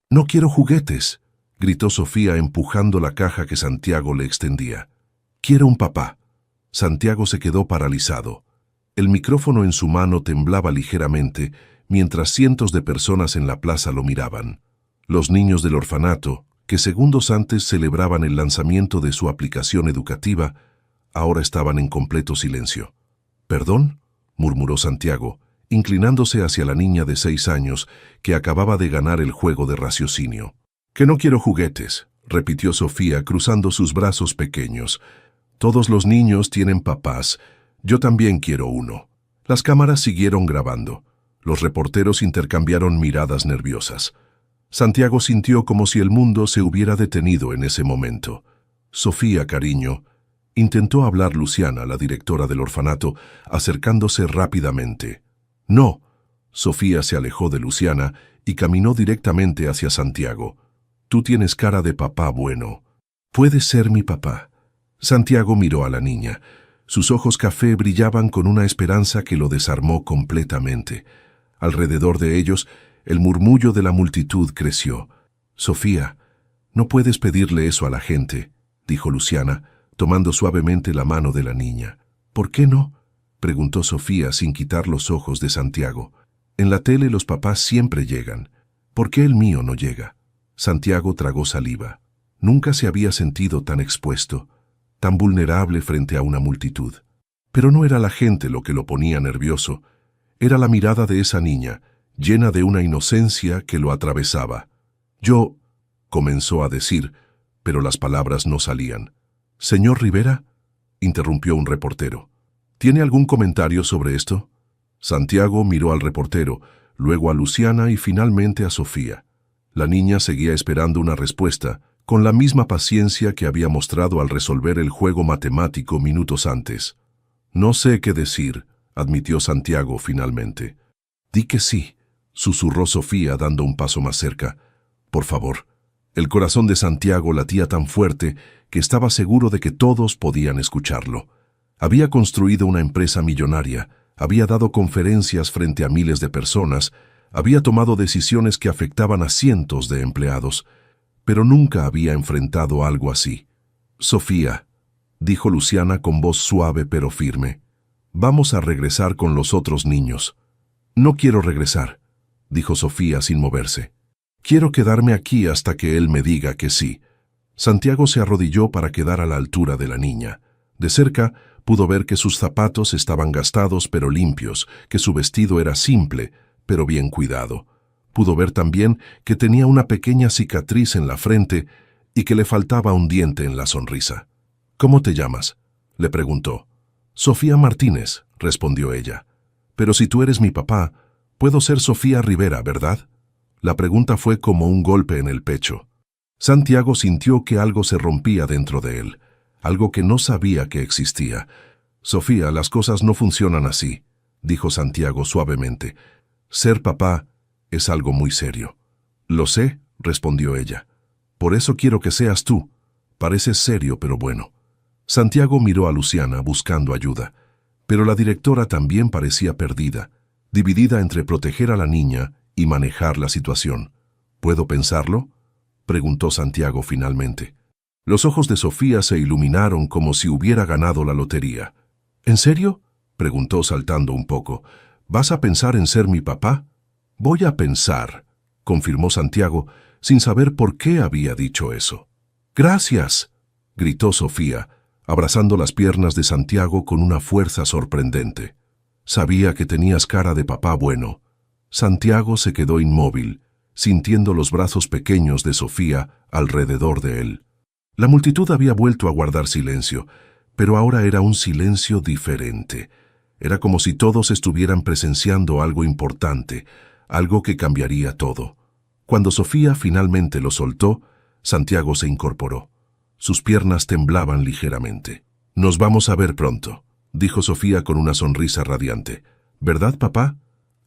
«No quiero juguetes», gritó Sofía empujando la caja que Santiago le extendía. «Quiero un papá». Santiago se quedó paralizado. El micrófono en su mano temblaba ligeramente mientras cientos de personas en la plaza lo miraban. Los niños del orfanato, que segundos antes celebraban el lanzamiento de su aplicación educativa, ahora estaban en completo silencio. «¿Perdón?», murmuró Santiago, inclinándose hacia la niña de 6 años que acababa de ganar el juego de raciocinio. «Que no quiero juguetes», repitió Sofía cruzando sus brazos pequeños. «Todos los niños tienen papás. Yo también quiero uno». Las cámaras siguieron grabando. Los reporteros intercambiaron miradas nerviosas. Santiago sintió como si el mundo se hubiera detenido en ese momento. «Sofía, cariño», intentó hablar Luciana, la directora del orfanato, acercándose rápidamente. «No». Sofía se alejó de Luciana y caminó directamente hacia Santiago. «Tú tienes cara de papá bueno. Puedes ser mi papá». Santiago miró a la niña. Sus ojos café brillaban con una esperanza que lo desarmó completamente. Alrededor de ellos, el murmullo de la multitud creció. «Sofía, no puedes pedirle eso a la gente», dijo Luciana, tomando suavemente la mano de la niña. «¿Por qué no?», preguntó Sofía sin quitar los ojos de Santiago. «En la tele los papás siempre llegan. ¿Por qué el mío no llega?». Santiago tragó saliva. Nunca se había sentido tan expuesto, tan vulnerable frente a una multitud. Pero no era la gente lo que lo ponía nervioso. Era la mirada de esa niña, llena de una inocencia que lo atravesaba. «Yo», comenzó a decir, pero las palabras no salían. «Señor Rivera», interrumpió un reportero. «¿Tiene algún comentario sobre esto?». Santiago miró al reportero, luego a Luciana y finalmente a Sofía. La niña seguía esperando una respuesta, con la misma paciencia que había mostrado al resolver el juego matemático minutos antes. «No sé qué decir», admitió Santiago finalmente. «Di que sí», susurró Sofía dando un paso más cerca. «Por favor». El corazón de Santiago latía tan fuerte que estaba seguro de que todos podían escucharlo. Había construido una empresa millonaria, había dado conferencias frente a miles de personas, había tomado decisiones que afectaban a cientos de empleados, pero nunca había enfrentado algo así. «Sofía», dijo Luciana con voz suave pero firme, «vamos a regresar con los otros niños». «No quiero regresar», dijo Sofía sin moverse. «Quiero quedarme aquí hasta que él me diga que sí». Santiago se arrodilló para quedar a la altura de la niña. De cerca pudo ver que sus zapatos estaban gastados pero limpios, que su vestido era simple pero bien cuidado. Pudo ver también que tenía una pequeña cicatriz en la frente y que le faltaba un diente en la sonrisa. «¿Cómo te llamas?», le preguntó. «Sofía Martínez», respondió ella. «Pero si tú eres mi papá, puedo ser Sofía Rivera, ¿verdad?». La pregunta fue como un golpe en el pecho. Santiago sintió que algo se rompía dentro de él, algo que no sabía que existía. «Sofía, las cosas no funcionan así», dijo Santiago suavemente. «Ser papá es algo muy serio». «Lo sé», respondió ella. «Por eso quiero que seas tú. Pareces serio, pero bueno». Santiago miró a Luciana buscando ayuda, pero la directora también parecía perdida, dividida entre proteger a la niña y manejar la situación. «¿Puedo pensarlo?», preguntó Santiago finalmente. Los ojos de Sofía se iluminaron como si hubiera ganado la lotería. «¿En serio?», preguntó saltando un poco. «¿Vas a pensar en ser mi papá?». «Voy a pensar», confirmó Santiago, sin saber por qué había dicho eso. «Gracias», gritó Sofía, abrazando las piernas de Santiago con una fuerza sorprendente. «Sabía que tenías cara de papá bueno». Santiago se quedó inmóvil, sintiendo los brazos pequeños de Sofía alrededor de él. La multitud había vuelto a guardar silencio, pero ahora era un silencio diferente. Era como si todos estuvieran presenciando algo importante, algo que cambiaría todo. Cuando Sofía finalmente lo soltó, Santiago se incorporó. Sus piernas temblaban ligeramente. «Nos vamos a ver pronto», dijo Sofía con una sonrisa radiante. «¿Verdad, papá?».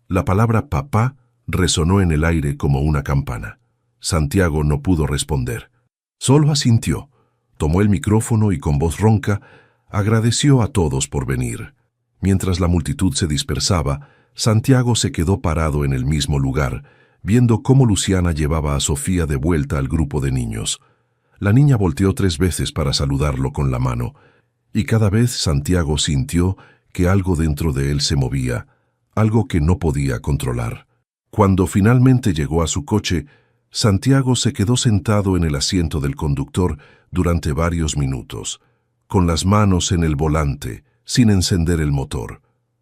La palabra papá resonó en el aire como una campana. Santiago no pudo responder. Solo asintió, tomó el micrófono y con voz ronca agradeció a todos por venir. Mientras la multitud se dispersaba, Santiago se quedó parado en el mismo lugar, viendo cómo Luciana llevaba a Sofía de vuelta al grupo de niños. La niña volteó 3 veces para saludarlo con la mano, y cada vez Santiago sintió que algo dentro de él se movía, algo que no podía controlar. Cuando finalmente llegó a su coche, Santiago se quedó sentado en el asiento del conductor durante varios minutos, con las manos en el volante, sin encender el motor.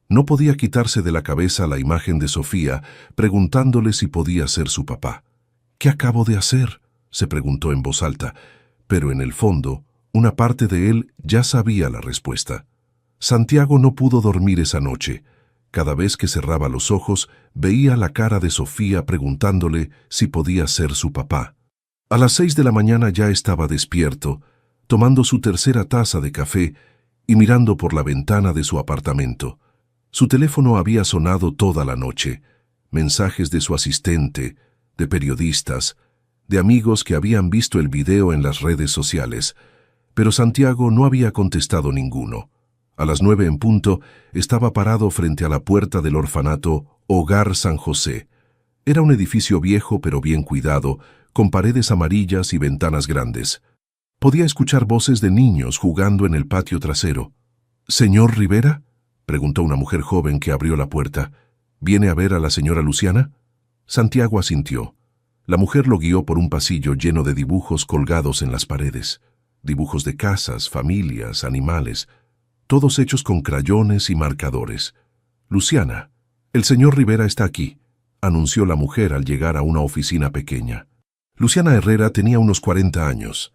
No podía quitarse de la cabeza la imagen de Sofía, preguntándole si podía ser su papá. «¿Qué acabo de hacer?», se preguntó en voz alta, pero en el fondo, una parte de él ya sabía la respuesta. Santiago no pudo dormir esa noche. Cada vez que cerraba los ojos, veía la cara de Sofía preguntándole si podía ser su papá. A las 6 de la mañana ya estaba despierto, tomando su tercera taza de café y mirando por la ventana de su apartamento. Su teléfono había sonado toda la noche. Mensajes de su asistente, de periodistas, de amigos que habían visto el video en las redes sociales, pero Santiago no había contestado ninguno. A las 9 en punto, estaba parado frente a la puerta del orfanato Hogar San José. Era un edificio viejo pero bien cuidado, con paredes amarillas y ventanas grandes. Podía escuchar voces de niños jugando en el patio trasero. «¿Señor Rivera?», preguntó una mujer joven que abrió la puerta. «¿Viene a ver a la señora Luciana?». Santiago asintió. La mujer lo guió por un pasillo lleno de dibujos colgados en las paredes. Dibujos de casas, familias, animales, todos hechos con crayones y marcadores. «Luciana, el señor Rivera está aquí», anunció la mujer al llegar a una oficina pequeña. Luciana Herrera tenía unos 40 años,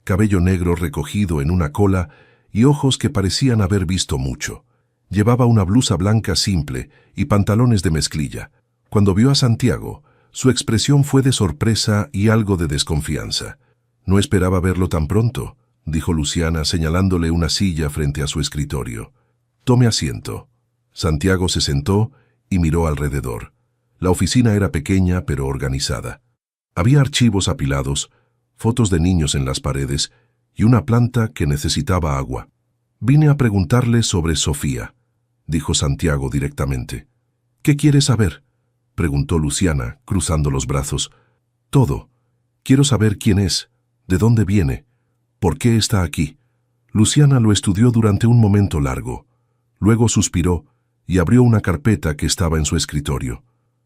cabello negro recogido en una cola y ojos que parecían haber visto mucho. Llevaba una blusa blanca simple y pantalones de mezclilla. Cuando vio a Santiago, su expresión fue de sorpresa y algo de desconfianza. «No esperaba verlo tan pronto», dijo Luciana señalándole una silla frente a su escritorio. «Tome asiento». Santiago se sentó y miró alrededor. La oficina era pequeña pero organizada. Había archivos apilados, fotos de niños en las paredes y una planta que necesitaba agua. «Vine a preguntarle sobre Sofía», dijo Santiago directamente. «¿Qué quiere saber?», preguntó Luciana, cruzando los brazos. «Todo. Quiero saber quién es, de dónde viene, por qué está aquí». Luciana lo estudió durante un momento largo. Luego suspiró y abrió una carpeta que estaba en su escritorio.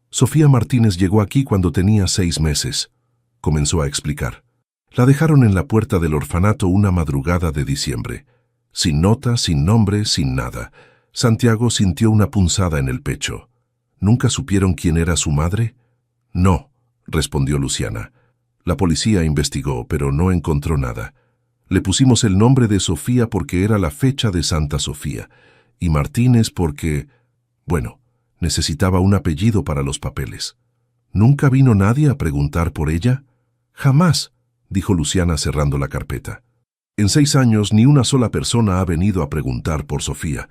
«Sofía Martínez llegó aquí cuando tenía 6 meses», comenzó a explicar. «La dejaron en la puerta del orfanato una madrugada de diciembre. Sin nota, sin nombre, sin nada». Santiago sintió una punzada en el pecho. «¿Nunca supieron quién era su madre?». «No», respondió Luciana. «La policía investigó, pero no encontró nada. Le pusimos el nombre de Sofía porque era la fecha de Santa Sofía, y Martínez porque, bueno, necesitaba un apellido para los papeles». «¿Nunca vino nadie a preguntar por ella?». «Jamás», dijo Luciana cerrando la carpeta. «En 6 años ni una sola persona ha venido a preguntar por Sofía,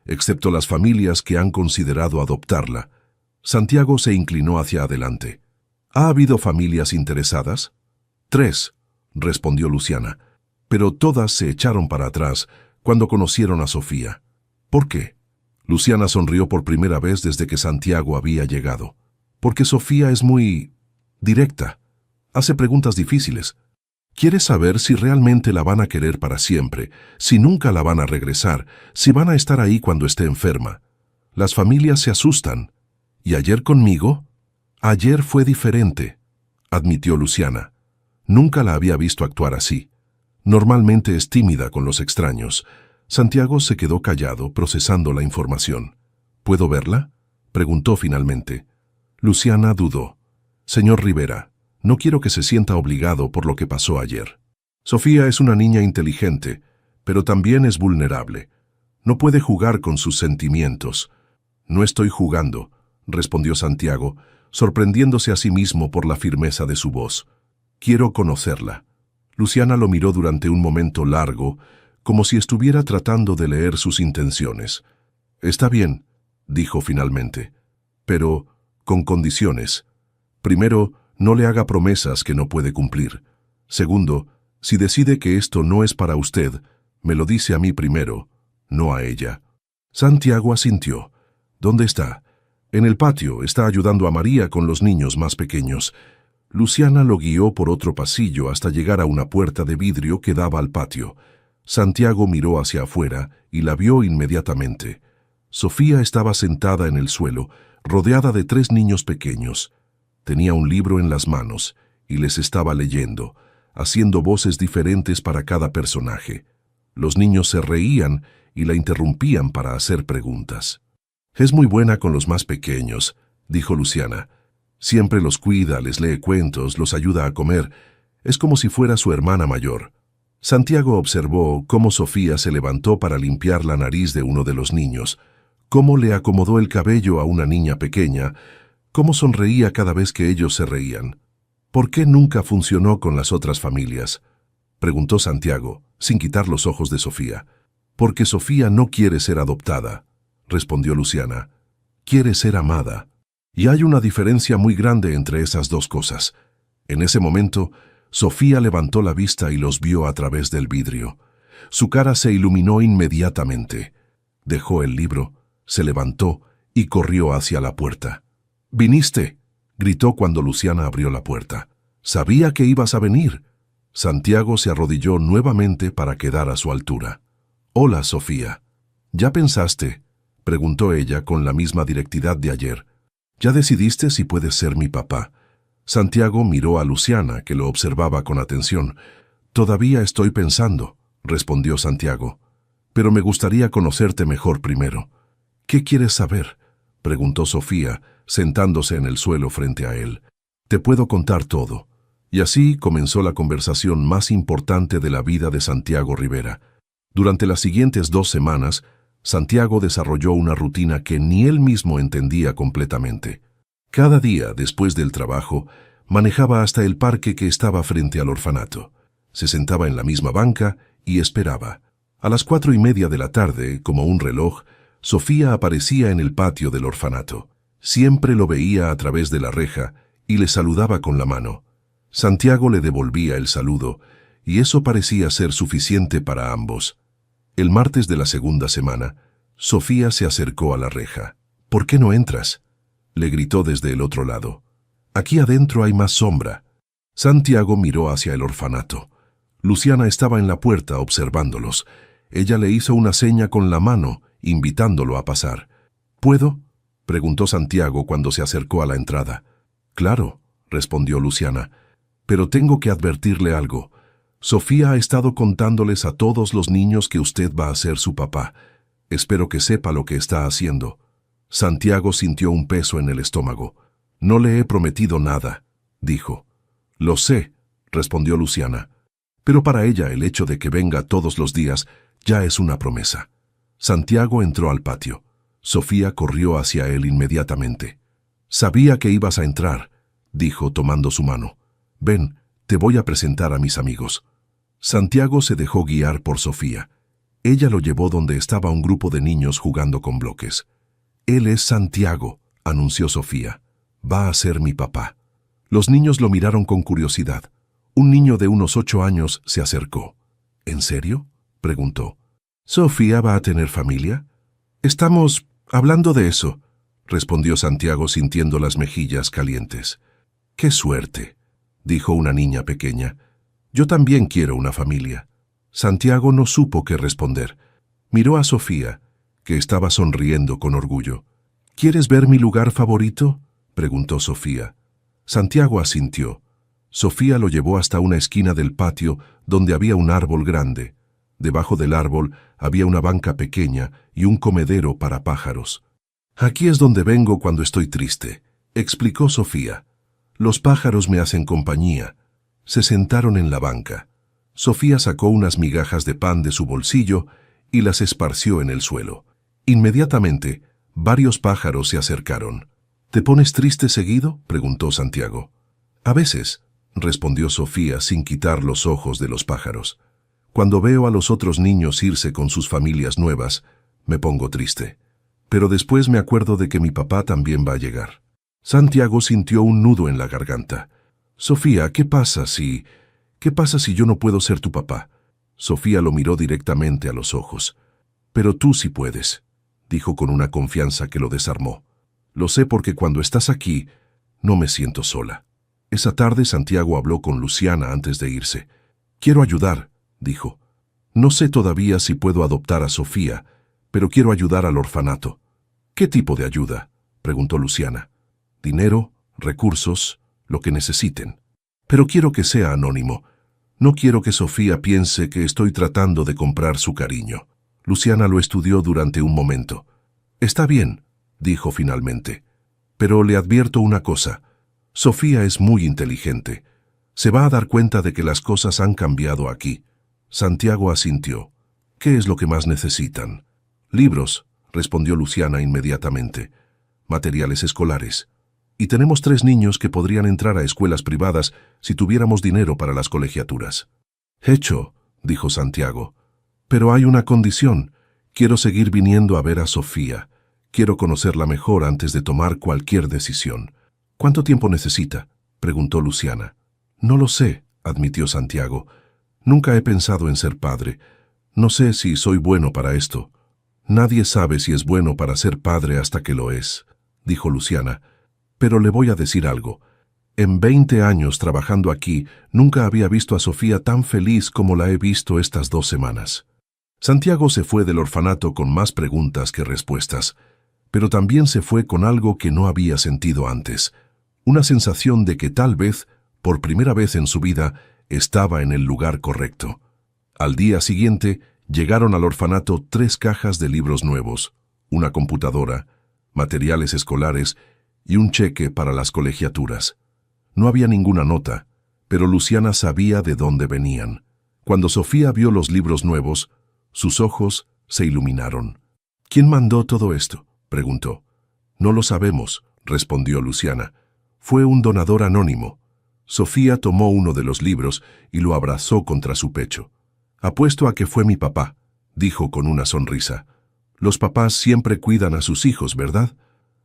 excepto las familias que han considerado adoptarla». Santiago se inclinó hacia adelante. «¿Ha habido familias interesadas?». «3», respondió Luciana, «pero todas se echaron para atrás cuando conocieron a Sofía». «¿Por qué?». Luciana sonrió por primera vez desde que Santiago había llegado. «Porque Sofía es muy directa. Hace preguntas difíciles. Quiere saber si realmente la van a querer para siempre, si nunca la van a regresar, si van a estar ahí cuando esté enferma. Las familias se asustan. ¿Y ayer conmigo?». «Ayer fue diferente», admitió Luciana. Nunca la había visto actuar así. Normalmente es tímida con los extraños. Santiago se quedó callado, procesando la información. «¿Puedo verla?», preguntó finalmente. Luciana dudó. «Señor Rivera, no quiero que se sienta obligado por lo que pasó ayer. Sofía es una niña inteligente, pero también es vulnerable. No puede jugar con sus sentimientos». «No estoy jugando», respondió Santiago, sorprendiéndose a sí mismo por la firmeza de su voz. «Quiero conocerla». Luciana lo miró durante un momento largo, como si estuviera tratando de leer sus intenciones. «Está bien», dijo finalmente, «pero con condiciones. Primero, no le haga promesas que no puede cumplir. Segundo, si decide que esto no es para usted, me lo dice a mí primero, no a ella». Santiago asintió. «¿Dónde está?». En el patio está ayudando a María con los niños más pequeños. Luciana lo guió por otro pasillo hasta llegar a una puerta de vidrio que daba al patio. Santiago miró hacia afuera y la vio inmediatamente. Sofía estaba sentada en el suelo, rodeada de 3 niños pequeños. Tenía un libro en las manos y les estaba leyendo, haciendo voces diferentes para cada personaje. Los niños se reían y la interrumpían para hacer preguntas. «Es muy buena con los más pequeños», dijo Luciana. «Siempre los cuida, les lee cuentos, los ayuda a comer. Es como si fuera su hermana mayor». Santiago observó cómo Sofía se levantó para limpiar la nariz de uno de los niños, cómo le acomodó el cabello a una niña pequeña, cómo sonreía cada vez que ellos se reían. «¿Por qué nunca funcionó con las otras familias?», preguntó Santiago, sin quitar los ojos de Sofía. «Porque Sofía no quiere ser adoptada», respondió Luciana. «Quiere ser amada. Y hay una diferencia muy grande entre esas dos cosas». En ese momento, Sofía levantó la vista y los vio a través del vidrio. Su cara se iluminó inmediatamente. Dejó el libro, se levantó y corrió hacia la puerta. «¿Viniste?», gritó cuando Luciana abrió la puerta. «Sabía que ibas a venir». Santiago se arrodilló nuevamente para quedar a su altura. «Hola, Sofía». «¿Ya pensaste?», preguntó ella con la misma directidad de ayer. «¿Ya decidiste si puedes ser mi papá?». Santiago miró a Luciana, que lo observaba con atención. «Todavía estoy pensando», respondió Santiago. «Pero me gustaría conocerte mejor primero». «¿Qué quieres saber?», preguntó Sofía, sentándose en el suelo frente a él. «Te puedo contar todo». Y así comenzó la conversación más importante de la vida de Santiago Rivera. Durante las siguientes 2 semanas, Santiago desarrolló una rutina que ni él mismo entendía completamente. Cada día, después del trabajo, manejaba hasta el parque que estaba frente al orfanato. Se sentaba en la misma banca y esperaba. A las 4:30 de la tarde, como un reloj, Sofía aparecía en el patio del orfanato. Siempre lo veía a través de la reja y le saludaba con la mano. Santiago le devolvía el saludo, y eso parecía ser suficiente para ambos. El martes de la segunda semana, Sofía se acercó a la reja. «¿Por qué no entras?», le gritó desde el otro lado. «Aquí adentro hay más sombra». Santiago miró hacia el orfanato. Luciana estaba en la puerta observándolos. Ella le hizo una seña con la mano, invitándolo a pasar. «¿Puedo?», preguntó Santiago cuando se acercó a la entrada. «Claro», respondió Luciana. «Pero tengo que advertirle algo. Sofía ha estado contándoles a todos los niños que usted va a ser su papá. Espero que sepa lo que está haciendo». Santiago sintió un peso en el estómago. «No le he prometido nada», dijo. «Lo sé», respondió Luciana. «Pero para ella el hecho de que venga todos los días ya es una promesa». Santiago entró al patio. Sofía corrió hacia él inmediatamente. «Sabía que ibas a entrar», dijo tomando su mano. «Ven, te voy a presentar a mis amigos». Santiago se dejó guiar por Sofía. Ella lo llevó donde estaba un grupo de niños jugando con bloques. «Él es Santiago», anunció Sofía. «Va a ser mi papá». Los niños lo miraron con curiosidad. Un niño de unos 8 años se acercó. «¿En serio?», preguntó. «¿Sofía va a tener familia?». «Estamos hablando de eso», respondió Santiago sintiendo las mejillas calientes. «¡Qué suerte!», dijo una niña pequeña. «Yo también quiero una familia». Santiago no supo qué responder. Miró a Sofía, que estaba sonriendo con orgullo. «¿Quieres ver mi lugar favorito?», preguntó Sofía. Santiago asintió. Sofía lo llevó hasta una esquina del patio donde había un árbol grande. Debajo del árbol había una banca pequeña y un comedero para pájaros. «Aquí es donde vengo cuando estoy triste», explicó Sofía. «Los pájaros me hacen compañía». Se sentaron en la banca. Sofía sacó unas migajas de pan de su bolsillo y las esparció en el suelo. Inmediatamente, varios pájaros se acercaron. «¿Te pones triste seguido?», preguntó Santiago. «A veces», respondió Sofía sin quitar los ojos de los pájaros. «Cuando veo a los otros niños irse con sus familias nuevas, me pongo triste. Pero después me acuerdo de que mi papá también va a llegar». Santiago sintió un nudo en la garganta. «Sofía, ¿qué pasa si yo no puedo ser tu papá?». Sofía lo miró directamente a los ojos. «Pero tú sí puedes», dijo con una confianza que lo desarmó. Lo sé porque cuando estás aquí, no me siento sola. Esa tarde Santiago habló con Luciana antes de irse. Quiero ayudar, dijo. No sé todavía si puedo adoptar a Sofía, pero quiero ayudar al orfanato. ¿Qué tipo de ayuda?, preguntó Luciana. Dinero, recursos, lo que necesiten. Pero quiero que sea anónimo. No quiero que Sofía piense que estoy tratando de comprar su cariño. Luciana lo estudió durante un momento. Está bien, dijo finalmente. Pero le advierto una cosa. Sofía es muy inteligente. Se va a dar cuenta de que las cosas han cambiado aquí. Santiago asintió. ¿Qué es lo que más necesitan? Libros, respondió Luciana inmediatamente. Materiales escolares. Y tenemos 3 niños que podrían entrar a escuelas privadas si tuviéramos dinero para las colegiaturas. Hecho, dijo Santiago. Pero hay una condición. Quiero seguir viniendo a ver a Sofía. Quiero conocerla mejor antes de tomar cualquier decisión. ¿Cuánto tiempo necesita?, preguntó Luciana. No lo sé, admitió Santiago. Nunca he pensado en ser padre. No sé si soy bueno para esto. Nadie sabe si es bueno para ser padre hasta que lo es, dijo Luciana. Pero le voy a decir algo. En 20 años trabajando aquí, nunca había visto a Sofía tan feliz como la he visto estas 2 semanas. Santiago se fue del orfanato con más preguntas que respuestas, pero también se fue con algo que no había sentido antes, una sensación de que tal vez, por primera vez en su vida, estaba en el lugar correcto. Al día siguiente, llegaron al orfanato 3 cajas de libros nuevos, una computadora, materiales escolares y un cheque para las colegiaturas. No había ninguna nota, pero Luciana sabía de dónde venían. Cuando Sofía vio los libros nuevos, sus ojos se iluminaron. ¿Quién mandó todo esto?, preguntó. No lo sabemos, respondió Luciana. Fue un donador anónimo. Sofía tomó uno de los libros y lo abrazó contra su pecho. Apuesto a que fue mi papá, dijo con una sonrisa. Los papás siempre cuidan a sus hijos, ¿verdad?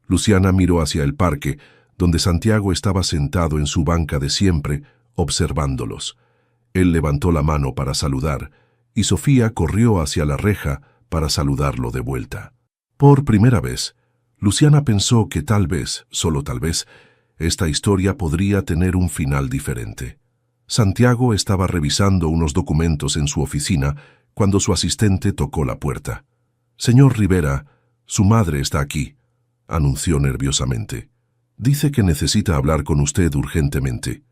Luciana miró hacia el parque, donde Santiago estaba sentado en su banca de siempre, observándolos. Él levantó la mano para saludar, y Sofía corrió hacia la reja para saludarlo de vuelta. Por primera vez, Luciana pensó que tal vez, solo tal vez, esta historia podría tener un final diferente. Santiago estaba revisando unos documentos en su oficina cuando su asistente tocó la puerta. «Señor Rivera, su madre está aquí», anunció nerviosamente. «Dice que necesita hablar con usted urgentemente».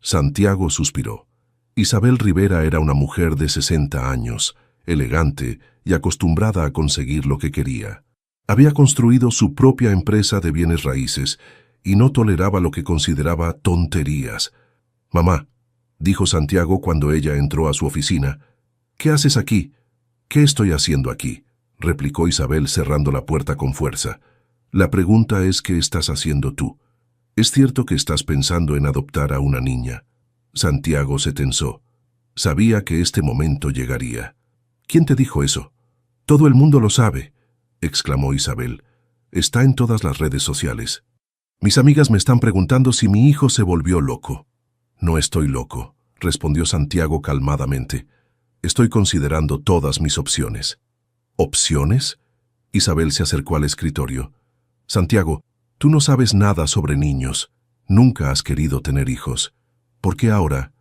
Santiago suspiró. Isabel Rivera era una mujer de 60 años, elegante y acostumbrada a conseguir lo que quería. Había construido su propia empresa de bienes raíces y no toleraba lo que consideraba tonterías. «Mamá», dijo Santiago cuando ella entró a su oficina. «¿Qué haces aquí?» «¿Qué estoy haciendo aquí?», replicó Isabel cerrando la puerta con fuerza. «La pregunta es ¿qué estás haciendo tú? ¿Es cierto que estás pensando en adoptar a una niña?» Santiago se tensó. Sabía que este momento llegaría. «¿Quién te dijo eso?» «Todo el mundo lo sabe», exclamó Isabel. «Está en todas las redes sociales. Mis amigas me están preguntando si mi hijo se volvió loco». «No estoy loco», respondió Santiago calmadamente. «Estoy considerando todas mis opciones». «¿Opciones?», Isabel se acercó al escritorio. «Santiago, tú no sabes nada sobre niños. Nunca has querido tener hijos. ¿Por qué ahora?»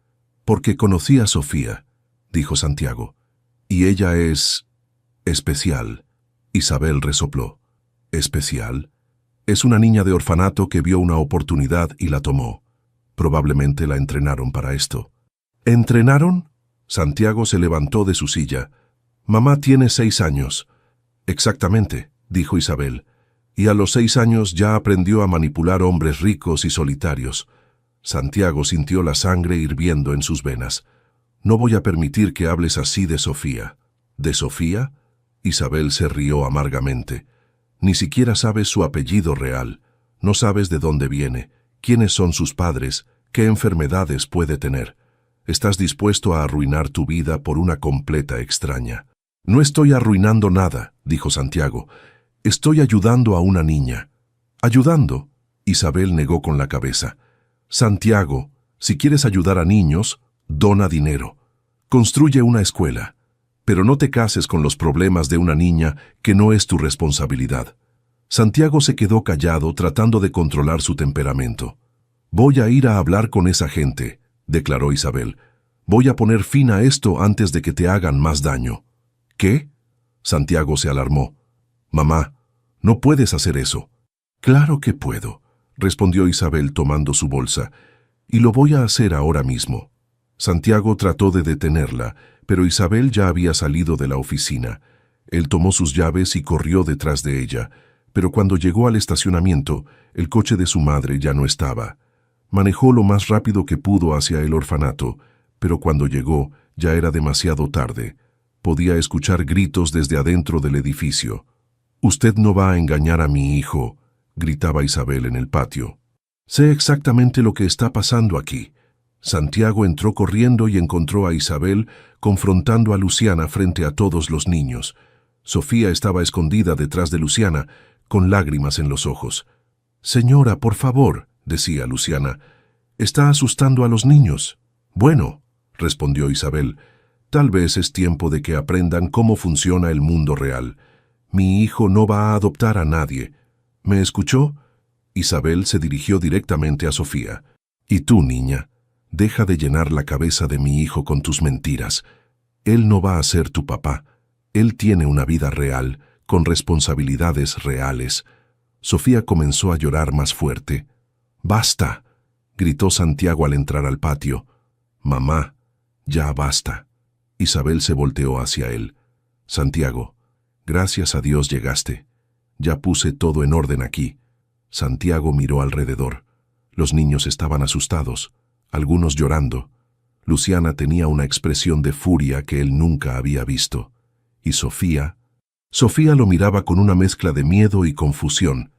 «Porque conocí a Sofía», dijo Santiago. «Y ella es... especial». Isabel resopló. «¿Especial? Es una niña de orfanato que vio una oportunidad y la tomó. Probablemente la entrenaron para esto». «¿Entrenaron?». Santiago se levantó de su silla. «Mamá tiene 6 años». «Exactamente», dijo Isabel. «Y a los 6 años ya aprendió a manipular hombres ricos y solitarios». Santiago sintió la sangre hirviendo en sus venas. «No voy a permitir que hables así de Sofía». «¿De Sofía?». Isabel se rió amargamente. «Ni siquiera sabes su apellido real. No sabes de dónde viene, quiénes son sus padres, qué enfermedades puede tener. Estás dispuesto a arruinar tu vida por una completa extraña». «No estoy arruinando nada», dijo Santiago. «Estoy ayudando a una niña». «¿Ayudando?». Isabel negó con la cabeza. «Santiago, si quieres ayudar a niños, dona dinero. Construye una escuela. Pero no te cases con los problemas de una niña que no es tu responsabilidad». Santiago se quedó callado tratando de controlar su temperamento. «Voy a ir a hablar con esa gente», declaró Isabel. «Voy a poner fin a esto antes de que te hagan más daño». «¿Qué?». Santiago se alarmó. «Mamá, no puedes hacer eso». «Claro que puedo», respondió Isabel tomando su bolsa. «Y lo voy a hacer ahora mismo». Santiago trató de detenerla, pero Isabel ya había salido de la oficina. Él tomó sus llaves y corrió detrás de ella, pero cuando llegó al estacionamiento, el coche de su madre ya no estaba. Manejó lo más rápido que pudo hacia el orfanato, pero cuando llegó ya era demasiado tarde. Podía escuchar gritos desde adentro del edificio. «Usted no va a engañar a mi hijo», gritaba Isabel en el patio. «Sé exactamente lo que está pasando aquí». Santiago entró corriendo y encontró a Isabel confrontando a Luciana frente a todos los niños. Sofía estaba escondida detrás de Luciana, con lágrimas en los ojos. «Señora, por favor», decía Luciana, «está asustando a los niños». «Bueno», respondió Isabel, «tal vez es tiempo de que aprendan cómo funciona el mundo real. Mi hijo no va a adoptar a nadie». «¿Me escuchó?». Isabel se dirigió directamente a Sofía. «Y tú, niña, deja de llenar la cabeza de mi hijo con tus mentiras. Él no va a ser tu papá. Él tiene una vida real, con responsabilidades reales». Sofía comenzó a llorar más fuerte. «¡Basta!», gritó Santiago al entrar al patio. «Mamá, ya basta». Isabel se volteó hacia él. «Santiago, gracias a Dios llegaste. Ya puse todo en orden aquí». Santiago miró alrededor. Los niños estaban asustados, algunos llorando. Luciana tenía una expresión de furia que él nunca había visto. ¿Y Sofía? Sofía lo miraba con una mezcla de miedo y confusión.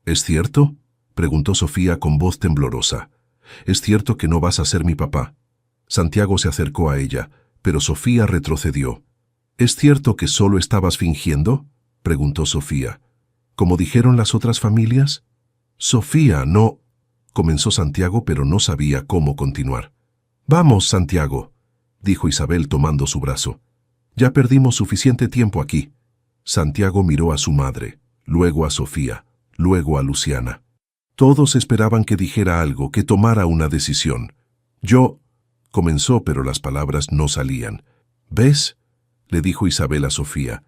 «¿Es cierto?», preguntó Sofía con voz temblorosa. «¿Es cierto que no vas a ser mi papá?». Santiago se acercó a ella, pero Sofía retrocedió. «¿Es cierto que solo estabas fingiendo?», preguntó Sofía. «¿Como dijeron las otras familias?». «Sofía, no», comenzó Santiago, pero no sabía cómo continuar. «Vamos, Santiago», dijo Isabel tomando su brazo. «Ya perdimos suficiente tiempo aquí». Santiago miró a su madre, luego a Sofía, luego a Luciana. Todos esperaban que dijera algo, que tomara una decisión. «Yo», comenzó, pero las palabras no salían. «¿Ves?», le dijo Isabel a Sofía.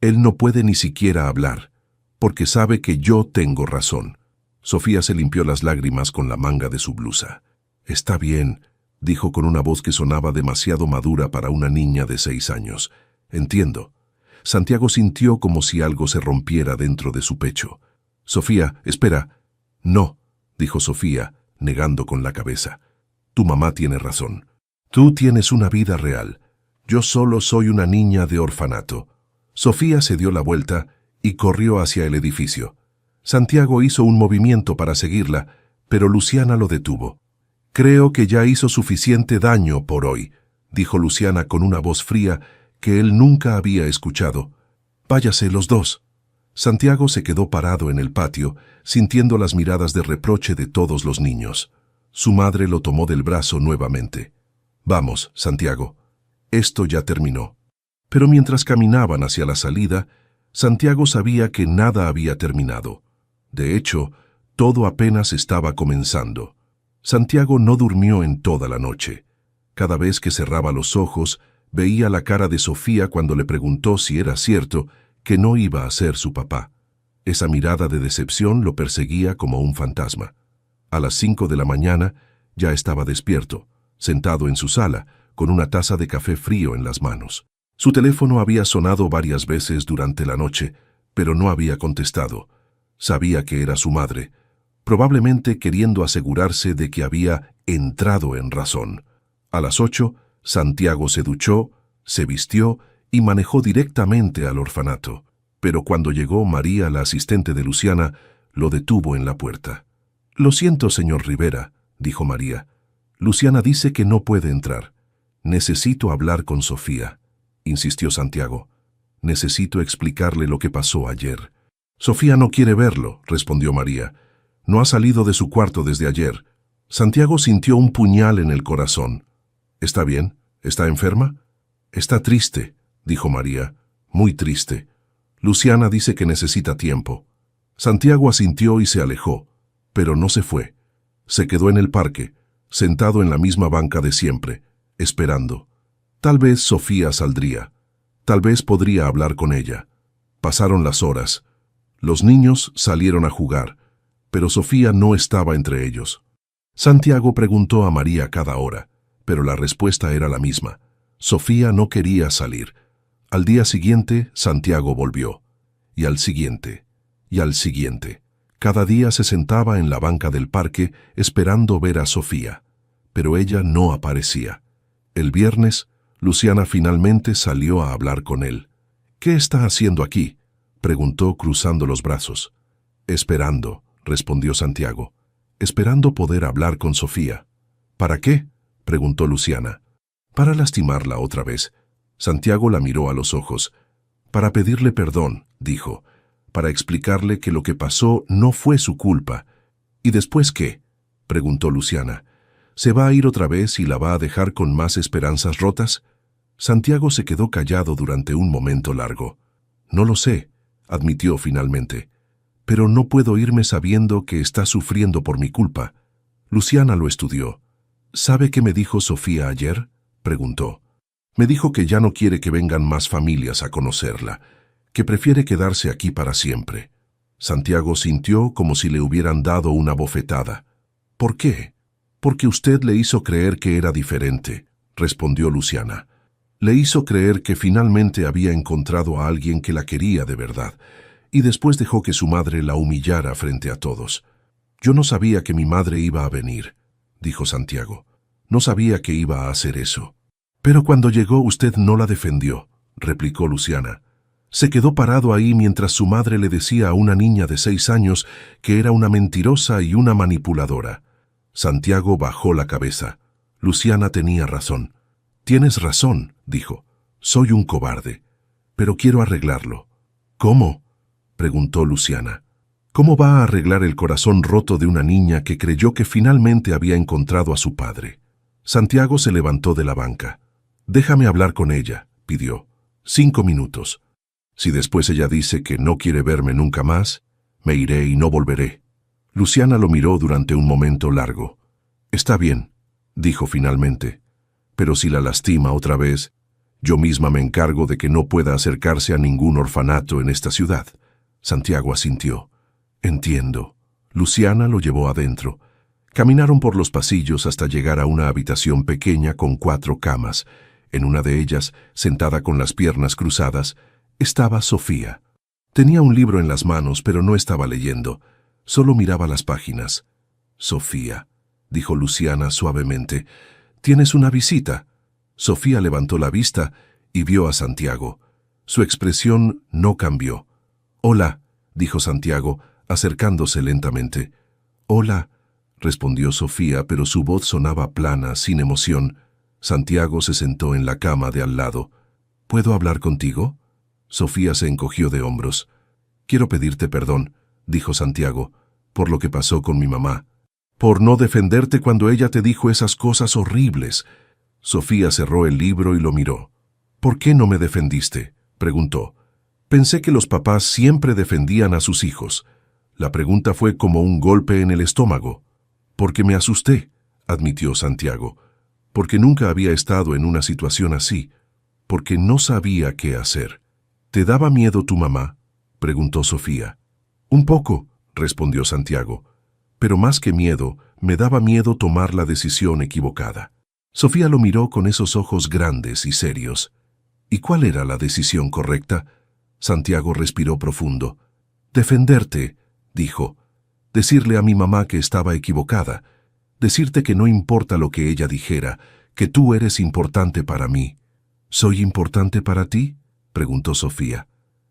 «Él no puede ni siquiera hablar, porque sabe que yo tengo razón». Sofía se limpió las lágrimas con la manga de su blusa. «Está bien», dijo con una voz que sonaba demasiado madura para una niña de 6 años. «Entiendo». Santiago sintió como si algo se rompiera dentro de su pecho. «Sofía, espera». «No», dijo Sofía, negando con la cabeza. «Tu mamá tiene razón. Tú tienes una vida real. Yo solo soy una niña de orfanato». Sofía se dio la vuelta y corrió hacia el edificio. Santiago hizo un movimiento para seguirla, pero Luciana lo detuvo. «Creo que ya hizo suficiente daño por hoy», dijo Luciana con una voz fría que él nunca había escuchado. «Váyase los dos». Santiago se quedó parado en el patio, sintiendo las miradas de reproche de todos los niños. Su madre lo tomó del brazo nuevamente. «Vamos, Santiago. Esto ya terminó». Pero mientras caminaban hacia la salida, Santiago sabía que nada había terminado. De hecho, todo apenas estaba comenzando. Santiago no durmió en toda la noche. Cada vez que cerraba los ojos, veía la cara de Sofía cuando le preguntó si era cierto que no iba a ser su papá. Esa mirada de decepción lo perseguía como un fantasma. A las 5 de la mañana ya estaba despierto, sentado en su sala, con una taza de café frío en las manos. Su teléfono había sonado varias veces durante la noche, pero no había contestado. Sabía que era su madre, probablemente queriendo asegurarse de que había entrado en razón. A las 8, Santiago se duchó, se vistió y manejó directamente al orfanato. Pero cuando llegó María, la asistente de Luciana, lo detuvo en la puerta. «Lo siento, señor Rivera», dijo María. «Luciana dice que no puede entrar». «Necesito hablar con Sofía», insistió Santiago. «Necesito explicarle lo que pasó ayer». «Sofía no quiere verlo», respondió María. «No ha salido de su cuarto desde ayer». Santiago sintió un puñal en el corazón. «¿Está bien? ¿Está enferma?» «Está triste», dijo María. «Muy triste. Luciana dice que necesita tiempo». Santiago asintió y se alejó, pero no se fue. Se quedó en el parque, sentado en la misma banca de siempre, esperando. Tal vez Sofía saldría. Tal vez podría hablar con ella. Pasaron las horas. Los niños salieron a jugar, pero Sofía no estaba entre ellos. Santiago preguntó a María cada hora, pero la respuesta era la misma. Sofía no quería salir. Al día siguiente, Santiago volvió. Y al siguiente. Y al siguiente. Cada día se sentaba en la banca del parque esperando ver a Sofía, pero ella no aparecía. El viernes, Luciana finalmente salió a hablar con él. «¿Qué está haciendo aquí?», preguntó cruzando los brazos. «Esperando», respondió Santiago. «Esperando poder hablar con Sofía». «¿Para qué?», preguntó Luciana. «Para lastimarla otra vez». Santiago la miró a los ojos. «Para pedirle perdón», dijo. «Para explicarle que lo que pasó no fue su culpa». «¿Y después qué?», preguntó Luciana. «¿Se va a ir otra vez y la va a dejar con más esperanzas rotas?». Santiago se quedó callado durante un momento largo. «No lo sé», admitió finalmente. «Pero no puedo irme sabiendo que está sufriendo por mi culpa». Luciana lo estudió. «¿Sabe qué me dijo Sofía ayer?», preguntó. «Me dijo que ya no quiere que vengan más familias a conocerla, que prefiere quedarse aquí para siempre». Santiago sintió como si le hubieran dado una bofetada. «¿Por qué?». «Porque usted le hizo creer que era diferente», respondió Luciana. «Le hizo creer que finalmente había encontrado a alguien que la quería de verdad, y después dejó que su madre la humillara frente a todos». «Yo no sabía que mi madre iba a venir», dijo Santiago. «No sabía que iba a hacer eso». «Pero cuando llegó usted no la defendió», replicó Luciana. «Se quedó parado ahí mientras su madre le decía a una niña de 6 años que era una mentirosa y una manipuladora». Santiago bajó la cabeza. Luciana tenía razón. «Tienes razón», dijo. «Soy un cobarde, pero quiero arreglarlo». «¿Cómo?», preguntó Luciana. «¿Cómo va a arreglar el corazón roto de una niña que creyó que finalmente había encontrado a su padre?». Santiago se levantó de la banca. «Déjame hablar con ella», pidió. 5 minutos. Si después ella dice que no quiere verme nunca más, me iré y no volveré». Luciana lo miró durante un momento largo. «Está bien», dijo finalmente. «Pero si la lastima otra vez, yo misma me encargo de que no pueda acercarse a ningún orfanato en esta ciudad». Santiago asintió. «Entiendo». Luciana lo llevó adentro. Caminaron por los pasillos hasta llegar a una habitación pequeña con 4 camas. En una de ellas, sentada con las piernas cruzadas, estaba Sofía. Tenía un libro en las manos, pero no estaba leyendo. Solo miraba las páginas. «Sofía», dijo Luciana suavemente, «¿tienes una visita?». Sofía levantó la vista y vio a Santiago. Su expresión no cambió. «Hola», dijo Santiago, acercándose lentamente. «Hola», respondió Sofía, pero su voz sonaba plana, sin emoción. Santiago se sentó en la cama de al lado. «¿Puedo hablar contigo?». Sofía se encogió de hombros. «Quiero pedirte perdón», dijo Santiago, «por lo que pasó con mi mamá. Por no defenderte cuando ella te dijo esas cosas horribles». Sofía cerró el libro y lo miró. «¿Por qué no me defendiste?», preguntó. «Pensé que los papás siempre defendían a sus hijos». La pregunta fue como un golpe en el estómago. «Porque me asusté», admitió Santiago. «Porque nunca había estado en una situación así. Porque no sabía qué hacer». «¿Te daba miedo tu mamá?», preguntó Sofía. «Un poco», respondió Santiago. «Pero más que miedo, me daba miedo tomar la decisión equivocada». Sofía lo miró con esos ojos grandes y serios. «¿Y cuál era la decisión correcta?». Santiago respiró profundo. «Defenderte», dijo. «Decirle a mi mamá que estaba equivocada. Decirte que no importa lo que ella dijera, que tú eres importante para mí». «¿Soy importante para ti?», preguntó Sofía.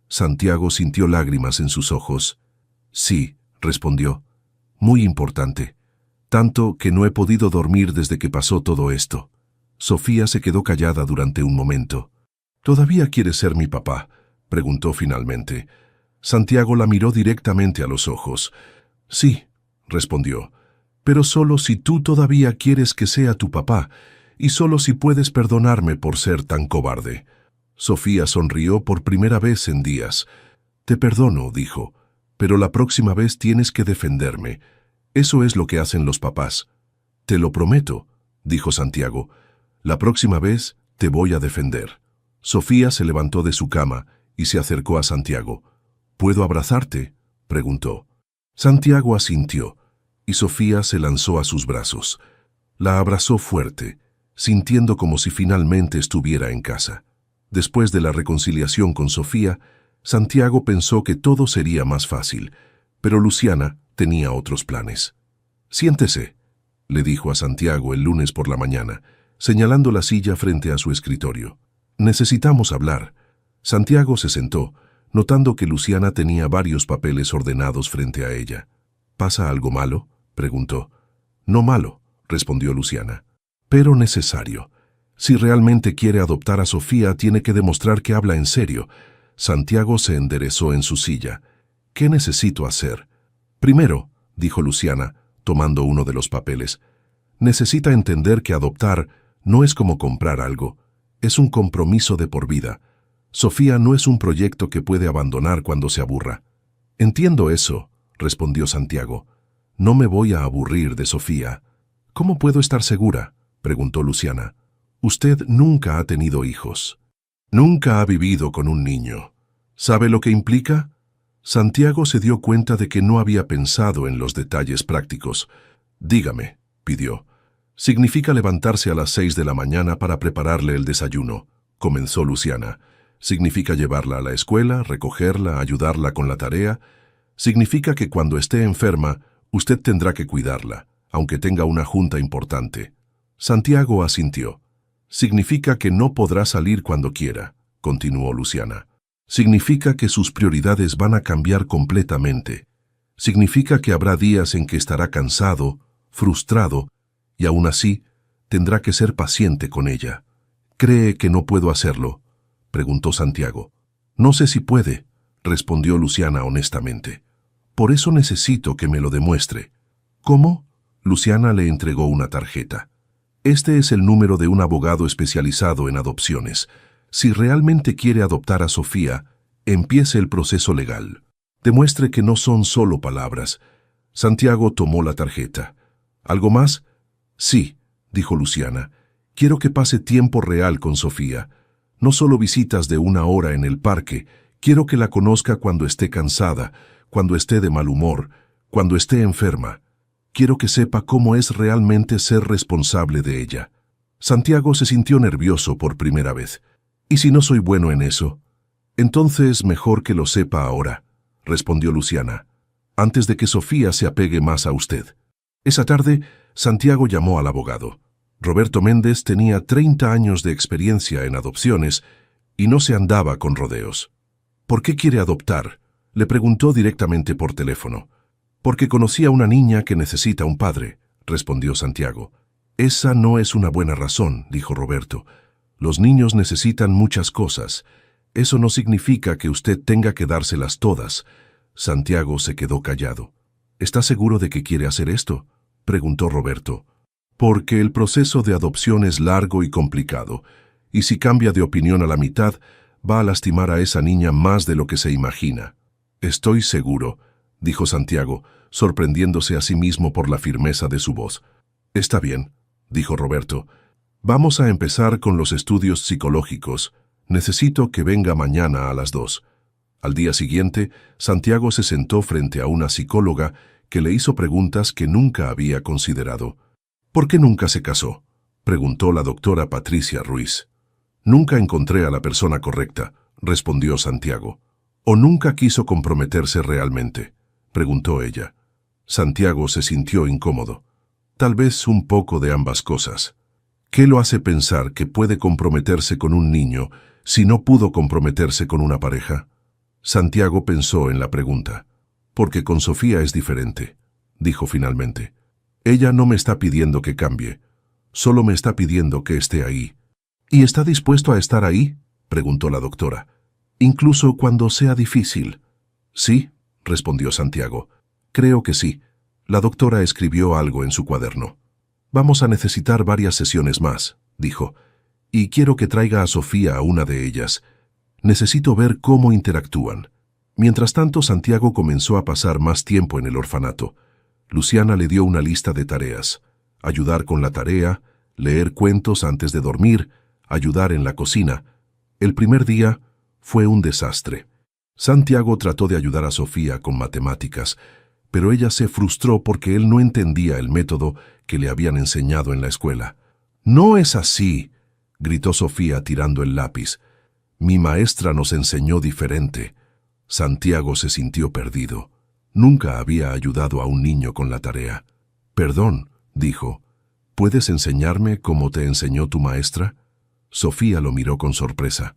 Santiago sintió lágrimas en sus ojos. «Sí», respondió. «Muy importante. Tanto que no he podido dormir desde que pasó todo esto». Sofía se quedó callada durante un momento. «¿Todavía quieres ser mi papá?», preguntó finalmente. Santiago la miró directamente a los ojos. «Sí», respondió, «pero solo si tú todavía quieres que sea tu papá, y solo si puedes perdonarme por ser tan cobarde». Sofía sonrió por primera vez en días. «Te perdono», dijo, Pero la próxima vez tienes que defenderme. Eso es lo que hacen los papás. Te lo prometo, dijo Santiago. La próxima vez te voy a defender. Sofía se levantó de su cama y se acercó a Santiago. ¿Puedo abrazarte?, preguntó. Santiago asintió, y Sofía se lanzó a sus brazos. La abrazó fuerte, sintiendo como si finalmente estuviera en casa. Después de la reconciliación con Sofía, Santiago pensó que todo sería más fácil, pero Luciana tenía otros planes. «Siéntese», le dijo a Santiago el lunes por la mañana, señalando la silla frente a su escritorio. «Necesitamos hablar». Santiago se sentó, notando que Luciana tenía varios papeles ordenados frente a ella. «¿Pasa algo malo?», preguntó. «No malo», respondió Luciana, «pero necesario. Si realmente quiere adoptar a Sofía, tiene que demostrar que habla en serio». Santiago se enderezó en su silla. «¿Qué necesito hacer?». «Primero», dijo Luciana, tomando uno de los papeles, «necesita entender que adoptar no es como comprar algo. Es un compromiso de por vida. Sofía no es un proyecto que puede abandonar cuando se aburra». «Entiendo eso», respondió Santiago. «No me voy a aburrir de Sofía». «¿Cómo puedo estar segura?», preguntó Luciana. «Usted nunca ha tenido hijos. Nunca ha vivido con un niño. ¿Sabe lo que implica?». Santiago se dio cuenta de que no había pensado en los detalles prácticos. «Dígame», pidió. «Significa levantarse a las 6 de la mañana para prepararle el desayuno», comenzó Luciana. «Significa llevarla a la escuela, recogerla, ayudarla con la tarea. Significa que cuando esté enferma, usted tendrá que cuidarla, aunque tenga una junta importante». Santiago asintió. «Significa que no podrá salir cuando quiera», continuó Luciana. «Significa que sus prioridades van a cambiar completamente. Significa que habrá días en que estará cansado, frustrado, y aún así tendrá que ser paciente con ella». «¿Cree que no puedo hacerlo?», preguntó Santiago. «No sé si puede», respondió Luciana honestamente. «Por eso necesito que me lo demuestre». «¿Cómo?». Luciana le entregó una tarjeta. «Este es el número de un abogado especializado en adopciones. Si realmente quiere adoptar a Sofía, empiece el proceso legal. Demuestre que no son solo palabras». Santiago tomó la tarjeta. «¿Algo más?». «Sí», dijo Luciana. «Quiero que pase tiempo real con Sofía. No solo visitas de 1 hora en el parque. Quiero que la conozca cuando esté cansada, cuando esté de mal humor, cuando esté enferma. Quiero que sepa cómo es realmente ser responsable de ella». Santiago se sintió nervioso por primera vez. «¿Y si no soy bueno en eso?». «Entonces mejor que lo sepa ahora», respondió Luciana, «antes de que Sofía se apegue más a usted». Esa tarde, Santiago llamó al abogado. Roberto Méndez tenía 30 años de experiencia en adopciones y no se andaba con rodeos. «¿Por qué quiere adoptar?», le preguntó directamente por teléfono. «Porque conocí a una niña que necesita un padre», respondió Santiago. «Esa no es una buena razón», dijo Roberto. «Los niños necesitan muchas cosas. Eso no significa que usted tenga que dárselas todas». Santiago se quedó callado. «¿Está seguro de que quiere hacer esto?», preguntó Roberto. «Porque el proceso de adopción es largo y complicado, y si cambia de opinión a la mitad, va a lastimar a esa niña más de lo que se imagina». «Estoy seguro», dijo Santiago, sorprendiéndose a sí mismo por la firmeza de su voz. «Está bien», dijo Roberto. «Vamos a empezar con los estudios psicológicos. Necesito que venga mañana a las 2». Al día siguiente, Santiago se sentó frente a una psicóloga que le hizo preguntas que nunca había considerado. «¿Por qué nunca se casó?», preguntó la doctora Patricia Ruiz. «Nunca encontré a la persona correcta», respondió Santiago. «¿O nunca quiso comprometerse realmente?», preguntó ella. Santiago se sintió incómodo. Tal vez un poco de ambas cosas. ¿Qué lo hace pensar que puede comprometerse con un niño si no pudo comprometerse con una pareja? Santiago pensó en la pregunta. «Porque con Sofía es diferente», dijo finalmente. «Ella no me está pidiendo que cambie, solo me está pidiendo que esté ahí». «¿Y está dispuesto a estar ahí?», preguntó la doctora. «Incluso cuando sea difícil». «Sí», respondió Santiago. «Creo que sí». La doctora escribió algo en su cuaderno. «Vamos a necesitar varias sesiones más», dijo, «y quiero que traiga a Sofía a una de ellas. Necesito ver cómo interactúan». Mientras tanto, Santiago comenzó a pasar más tiempo en el orfanato. Luciana le dio una lista de tareas: ayudar con la tarea, leer cuentos antes de dormir, ayudar en la cocina. El primer día fue un desastre. Santiago trató de ayudar a Sofía con matemáticas, pero ella se frustró porque él no entendía el método que le habían enseñado en la escuela. «No es así», gritó Sofía tirando el lápiz. «Mi maestra nos enseñó diferente». Santiago se sintió perdido. Nunca había ayudado a un niño con la tarea. «Perdón», dijo. «¿Puedes enseñarme cómo te enseñó tu maestra?» Sofía lo miró con sorpresa.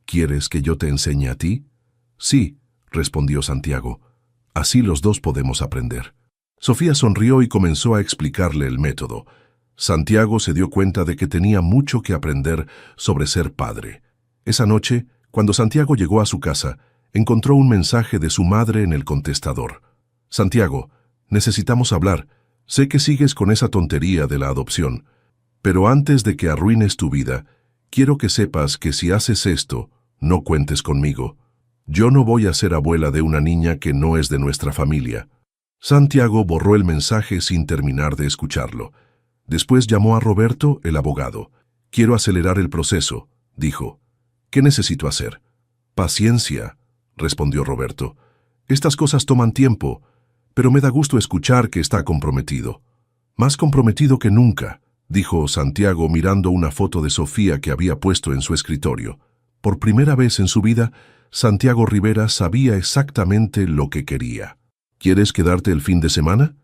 «¿Quieres que yo te enseñe a ti?» «Sí», respondió Santiago. «Así los dos podemos aprender». Sofía sonrió y comenzó a explicarle el método. Santiago se dio cuenta de que tenía mucho que aprender sobre ser padre. Esa noche, cuando Santiago llegó a su casa, encontró un mensaje de su madre en el contestador. «Santiago, necesitamos hablar. Sé que sigues con esa tontería de la adopción, pero antes de que arruines tu vida, quiero que sepas que si haces esto, no cuentes conmigo. Yo no voy a ser abuela de una niña que no es de nuestra familia». Santiago borró el mensaje sin terminar de escucharlo. Después llamó a Roberto, el abogado. «Quiero acelerar el proceso», dijo. «¿Qué necesito hacer?» «Paciencia», respondió Roberto. «Estas cosas toman tiempo, pero me da gusto escuchar que está comprometido». «Más comprometido que nunca», dijo Santiago mirando una foto de Sofía que había puesto en su escritorio. Por primera vez en su vida, Santiago Rivera sabía exactamente lo que quería. «¿Quieres quedarte el fin de semana?»,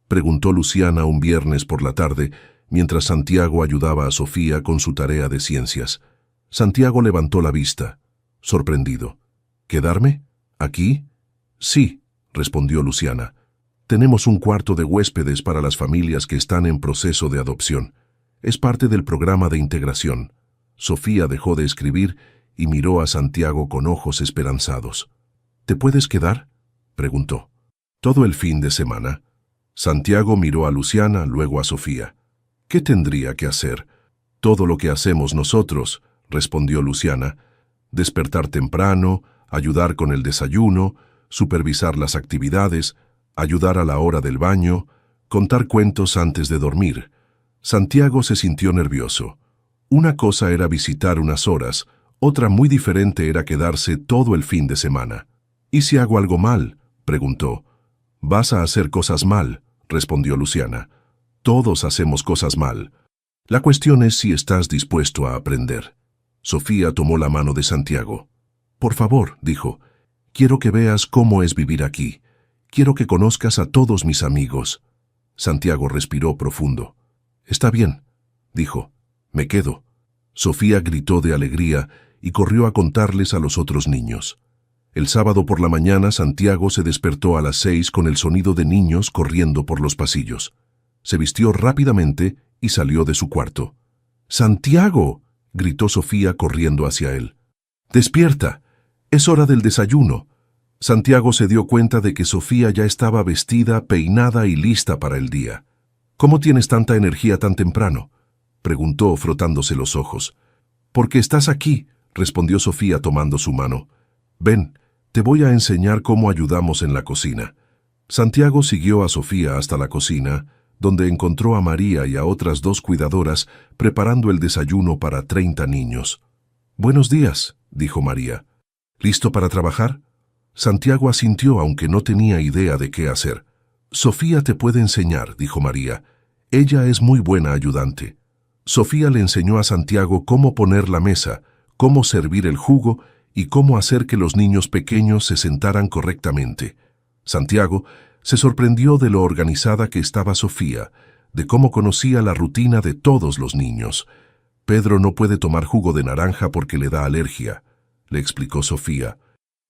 preguntó Luciana un viernes por la tarde, mientras Santiago ayudaba a Sofía con su tarea de ciencias. Santiago levantó la vista, sorprendido. «¿Quedarme? ¿Aquí?» «Sí», respondió Luciana. «Tenemos un cuarto de huéspedes para las familias que están en proceso de adopción. Es parte del programa de integración». Sofía dejó de escribir y miró a Santiago con ojos esperanzados. «¿Te puedes quedar?», preguntó. «Todo el fin de semana». Santiago miró a Luciana, luego a Sofía. «¿Qué tendría que hacer?» «Todo lo que hacemos nosotros», respondió Luciana. «Despertar temprano, ayudar con el desayuno, supervisar las actividades, ayudar a la hora del baño, contar cuentos antes de dormir». Santiago se sintió nervioso. Una cosa era visitar unas horas, otra muy diferente era quedarse todo el fin de semana. «¿Y si hago algo mal?», preguntó. «Vas a hacer cosas mal», respondió Luciana. «Todos hacemos cosas mal. La cuestión es si estás dispuesto a aprender». Sofía tomó la mano de Santiago. «Por favor», dijo, «quiero que veas cómo es vivir aquí. Quiero que conozcas a todos mis amigos». Santiago respiró profundo. «Está bien», dijo, «me quedo». Sofía gritó de alegría y corrió a contarles a los otros niños. El sábado por la mañana Santiago se despertó a las 6 con el sonido de niños corriendo por los pasillos. Se vistió rápidamente y salió de su cuarto. «¡Santiago!», gritó Sofía corriendo hacia él. «¡Despierta! Es hora del desayuno». Santiago se dio cuenta de que Sofía ya estaba vestida, peinada y lista para el día. «¿Cómo tienes tanta energía tan temprano?», preguntó frotándose los ojos. «Porque estás aquí», respondió Sofía tomando su mano. «Ven, te voy a enseñar cómo ayudamos en la cocina». Santiago siguió a Sofía hasta la cocina, donde encontró a María y a otras 2 cuidadoras preparando el desayuno para 30 niños. «Buenos días», dijo María. «¿Listo para trabajar?». Santiago asintió aunque no tenía idea de qué hacer. «Sofía te puede enseñar», dijo María. «Ella es muy buena ayudante». Sofía le enseñó a Santiago cómo poner la mesa, cómo servir el jugo y cómo hacer que los niños pequeños se sentaran correctamente. Santiago se sorprendió de lo organizada que estaba Sofía, de cómo conocía la rutina de todos los niños. «Pedro no puede tomar jugo de naranja porque le da alergia», le explicó Sofía.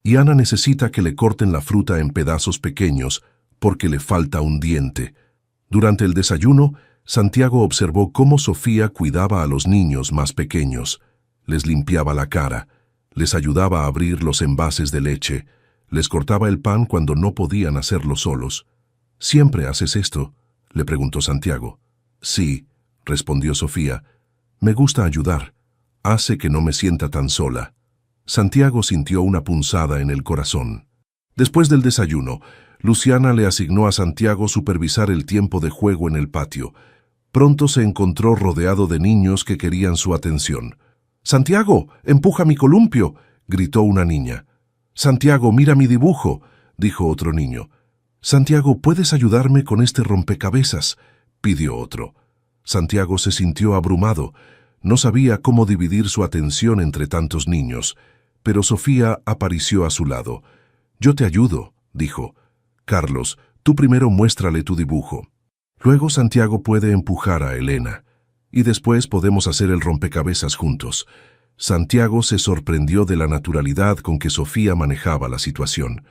«Y Ana necesita que le corten la fruta en pedazos pequeños porque le falta un diente». Durante el desayuno, Santiago observó cómo Sofía cuidaba a los niños más pequeños. Les limpiaba la cara, les ayudaba a abrir los envases de leche, les cortaba el pan cuando no podían hacerlo solos. «¿Siempre haces esto?», le preguntó Santiago. «Sí», respondió Sofía. «Me gusta ayudar. Hace que no me sienta tan sola». Santiago sintió una punzada en el corazón. Después del desayuno, Luciana le asignó a Santiago supervisar el tiempo de juego en el patio. Pronto se encontró rodeado de niños que querían su atención. «¡Santiago, empuja mi columpio!», gritó una niña. «Santiago, mira mi dibujo», dijo otro niño. «Santiago, ¿puedes ayudarme con este rompecabezas?», pidió otro. Santiago se sintió abrumado. No sabía cómo dividir su atención entre tantos niños, pero Sofía apareció a su lado. «Yo te ayudo», dijo. «Carlos, tú primero muéstrale tu dibujo. Luego Santiago puede empujar a Elena, y después podemos hacer el rompecabezas juntos». Santiago se sorprendió de la naturalidad con que Sofía manejaba la situación.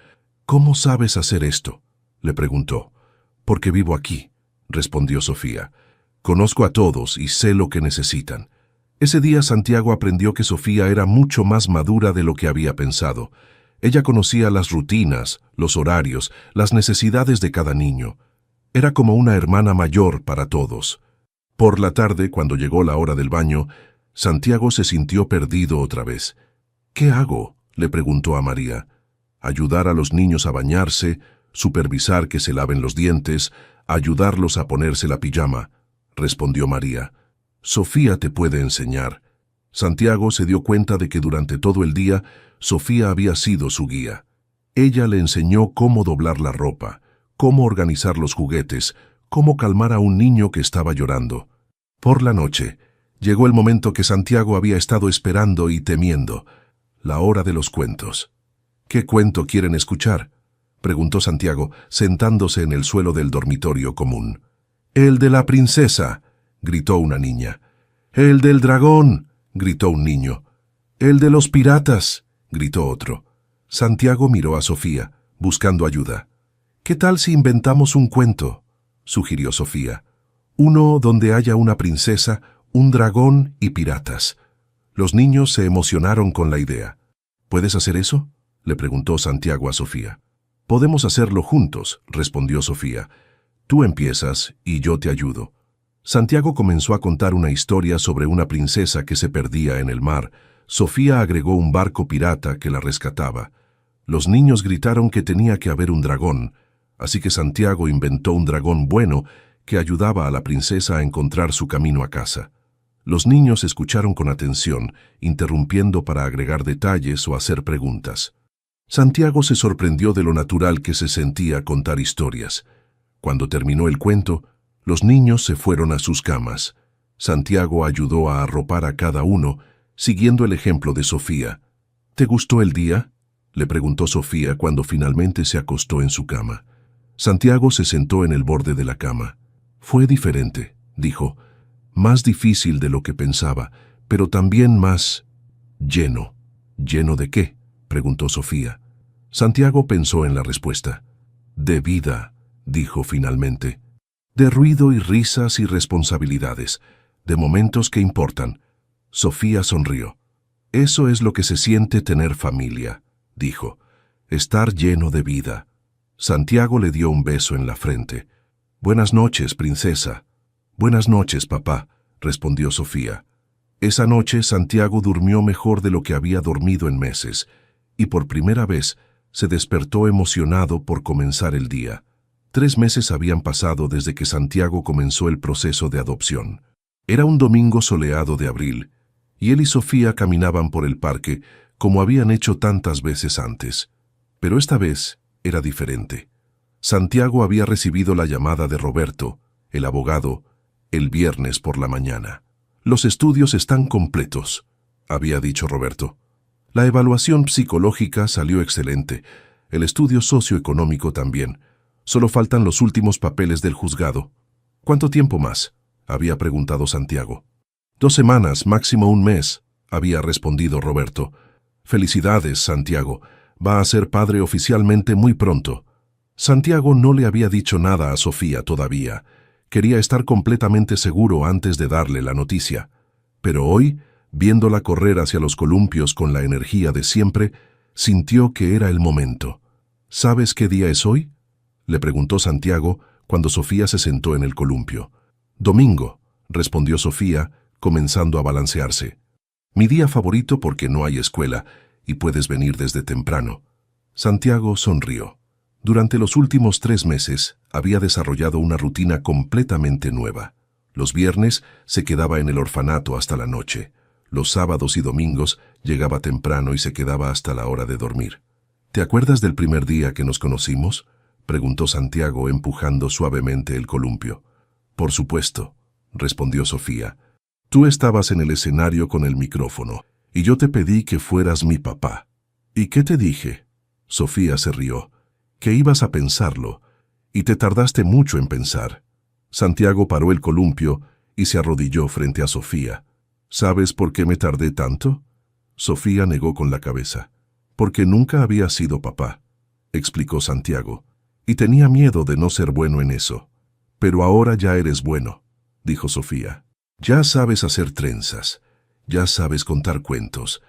«¿Cómo sabes hacer esto?», le preguntó. «Porque vivo aquí», respondió Sofía. «Conozco a todos y sé lo que necesitan». Ese día Santiago aprendió que Sofía era mucho más madura de lo que había pensado. Ella conocía las rutinas, los horarios, las necesidades de cada niño. Era como una hermana mayor para todos. Por la tarde, cuando llegó la hora del baño, Santiago se sintió perdido otra vez. «¿Qué hago?», le preguntó a María. «Ayudar a los niños a bañarse, supervisar que se laven los dientes, ayudarlos a ponerse la pijama», respondió María. «Sofía te puede enseñar». Santiago se dio cuenta de que durante todo el día Sofía había sido su guía. Ella le enseñó cómo doblar la ropa, cómo organizar los juguetes, cómo calmar a un niño que estaba llorando. Por la noche, llegó el momento que Santiago había estado esperando y temiendo, la hora de los cuentos. «¿Qué cuento quieren escuchar?», preguntó Santiago, sentándose en el suelo del dormitorio común. «El de la princesa», gritó una niña. «El del dragón», gritó un niño. «El de los piratas», gritó otro. Santiago miró a Sofía, buscando ayuda. «¿Qué tal si inventamos un cuento?», sugirió Sofía. «Uno donde haya una princesa, un dragón y piratas». Los niños se emocionaron con la idea. «¿Puedes hacer eso?», le preguntó Santiago a Sofía. «Podemos hacerlo juntos», respondió Sofía. «Tú empiezas y yo te ayudo». Santiago comenzó a contar una historia sobre una princesa que se perdía en el mar. Sofía agregó un barco pirata que la rescataba. Los niños gritaron que tenía que haber un dragón, así que Santiago inventó un dragón bueno que ayudaba a la princesa a encontrar su camino a casa. Los niños escucharon con atención, interrumpiendo para agregar detalles o hacer preguntas. Santiago se sorprendió de lo natural que se sentía contar historias. Cuando terminó el cuento, los niños se fueron a sus camas. Santiago ayudó a arropar a cada uno, siguiendo el ejemplo de Sofía. «¿Te gustó el día?», le preguntó Sofía cuando finalmente se acostó en su cama. Santiago se sentó en el borde de la cama. «Fue diferente», dijo. «Más difícil de lo que pensaba, pero también más lleno». «¿Lleno de qué?», preguntó Sofía. Santiago pensó en la respuesta. «De vida», dijo finalmente. «De ruido y risas y responsabilidades, de momentos que importan». Sofía sonrió. «Eso es lo que se siente tener familia», dijo. «Estar lleno de vida». Santiago le dio un beso en la frente. «Buenas noches, princesa». «Buenas noches, papá», respondió Sofía. Esa noche Santiago durmió mejor de lo que había dormido en meses, y por primera vez se despertó emocionado por comenzar el día. 3 meses habían pasado desde que Santiago comenzó el proceso de adopción. Era un domingo soleado de abril, y él y Sofía caminaban por el parque como habían hecho tantas veces antes. Pero esta vez era diferente. Santiago había recibido la llamada de Roberto, el abogado, el viernes por la mañana. «Los estudios están completos», había dicho Roberto. «La evaluación psicológica salió excelente, el estudio socioeconómico también. Solo faltan los últimos papeles del juzgado». «¿Cuánto tiempo más?», había preguntado Santiago. 2 semanas, máximo 1 mes, había respondido Roberto. «Felicidades, Santiago. Va a ser padre oficialmente muy pronto». Santiago no le había dicho nada a Sofía todavía. Quería estar completamente seguro antes de darle la noticia. Pero hoy, viéndola correr hacia los columpios con la energía de siempre, sintió que era el momento. «¿Sabes qué día es hoy?», le preguntó Santiago cuando Sofía se sentó en el columpio. «Domingo», respondió Sofía, comenzando a balancearse. «Mi día favorito porque no hay escuela y puedes venir desde temprano». Santiago sonrió. Durante los últimos 3 meses había desarrollado una rutina completamente nueva. Los viernes se quedaba en el orfanato hasta la noche. Los sábados y domingos llegaba temprano y se quedaba hasta la hora de dormir. ¿Te acuerdas del primer día que nos conocimos?, preguntó Santiago empujando suavemente el columpio. Por supuesto, respondió Sofía. Tú estabas en el escenario con el micrófono y yo te pedí que fueras mi papá. ¿Y qué te dije? Sofía se rió. Que ibas a pensarlo, y te tardaste mucho en pensar. Santiago paró el columpio y se arrodilló frente a Sofía. ¿Sabes por qué me tardé tanto? Sofía negó con la cabeza. Porque nunca había sido papá, explicó Santiago, y tenía miedo de no ser bueno en eso. Pero ahora ya eres bueno, dijo Sofía. Ya sabes hacer trenzas, ya sabes contar cuentos,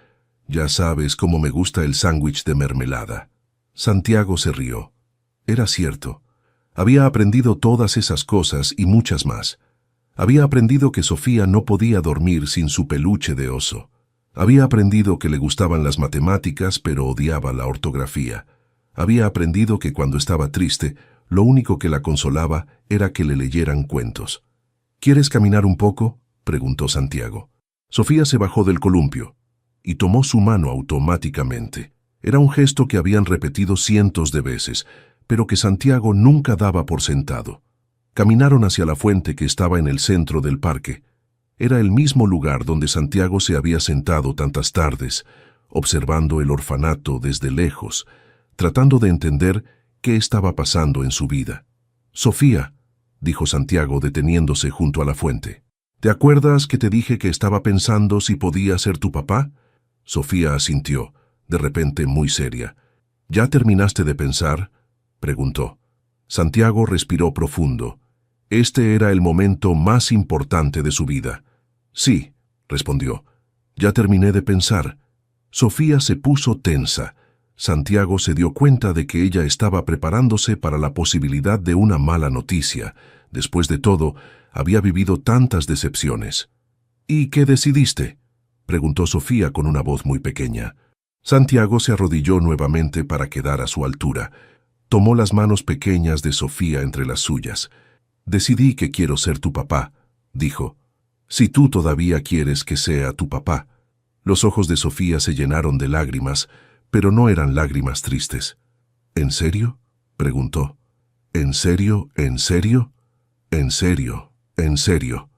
ya sabes cómo me gusta el sándwich de mermelada. Santiago se rió. Era cierto. Había aprendido todas esas cosas y muchas más. Había aprendido que Sofía no podía dormir sin su peluche de oso. Había aprendido que le gustaban las matemáticas, pero odiaba la ortografía. Había aprendido que cuando estaba triste, lo único que la consolaba era que le leyeran cuentos. ¿Quieres caminar un poco?, preguntó Santiago. Sofía se bajó del columpio y tomó su mano automáticamente. Era un gesto que habían repetido cientos de veces, pero que Santiago nunca daba por sentado. Caminaron hacia la fuente que estaba en el centro del parque. Era el mismo lugar donde Santiago se había sentado tantas tardes, observando el orfanato desde lejos, tratando de entender qué estaba pasando en su vida. Sofía, dijo Santiago deteniéndose junto a la fuente. ¿Te acuerdas que te dije que estaba pensando si podía ser tu papá? Sofía asintió, de repente muy seria. ¿Ya terminaste de pensar?, preguntó. Santiago respiró profundo. Este era el momento más importante de su vida. Sí, respondió. Ya terminé de pensar. Sofía se puso tensa. Santiago se dio cuenta de que ella estaba preparándose para la posibilidad de una mala noticia. Después de todo, había vivido tantas decepciones. ¿Y qué decidiste?, preguntó Sofía con una voz muy pequeña. Santiago se arrodilló nuevamente para quedar a su altura. Tomó las manos pequeñas de Sofía entre las suyas. Decidí que quiero ser tu papá, dijo. Si tú todavía quieres que sea tu papá. Los ojos de Sofía se llenaron de lágrimas, pero no eran lágrimas tristes. ¿En serio?, preguntó. ¿En serio? ¿En serio? En serio, en serio,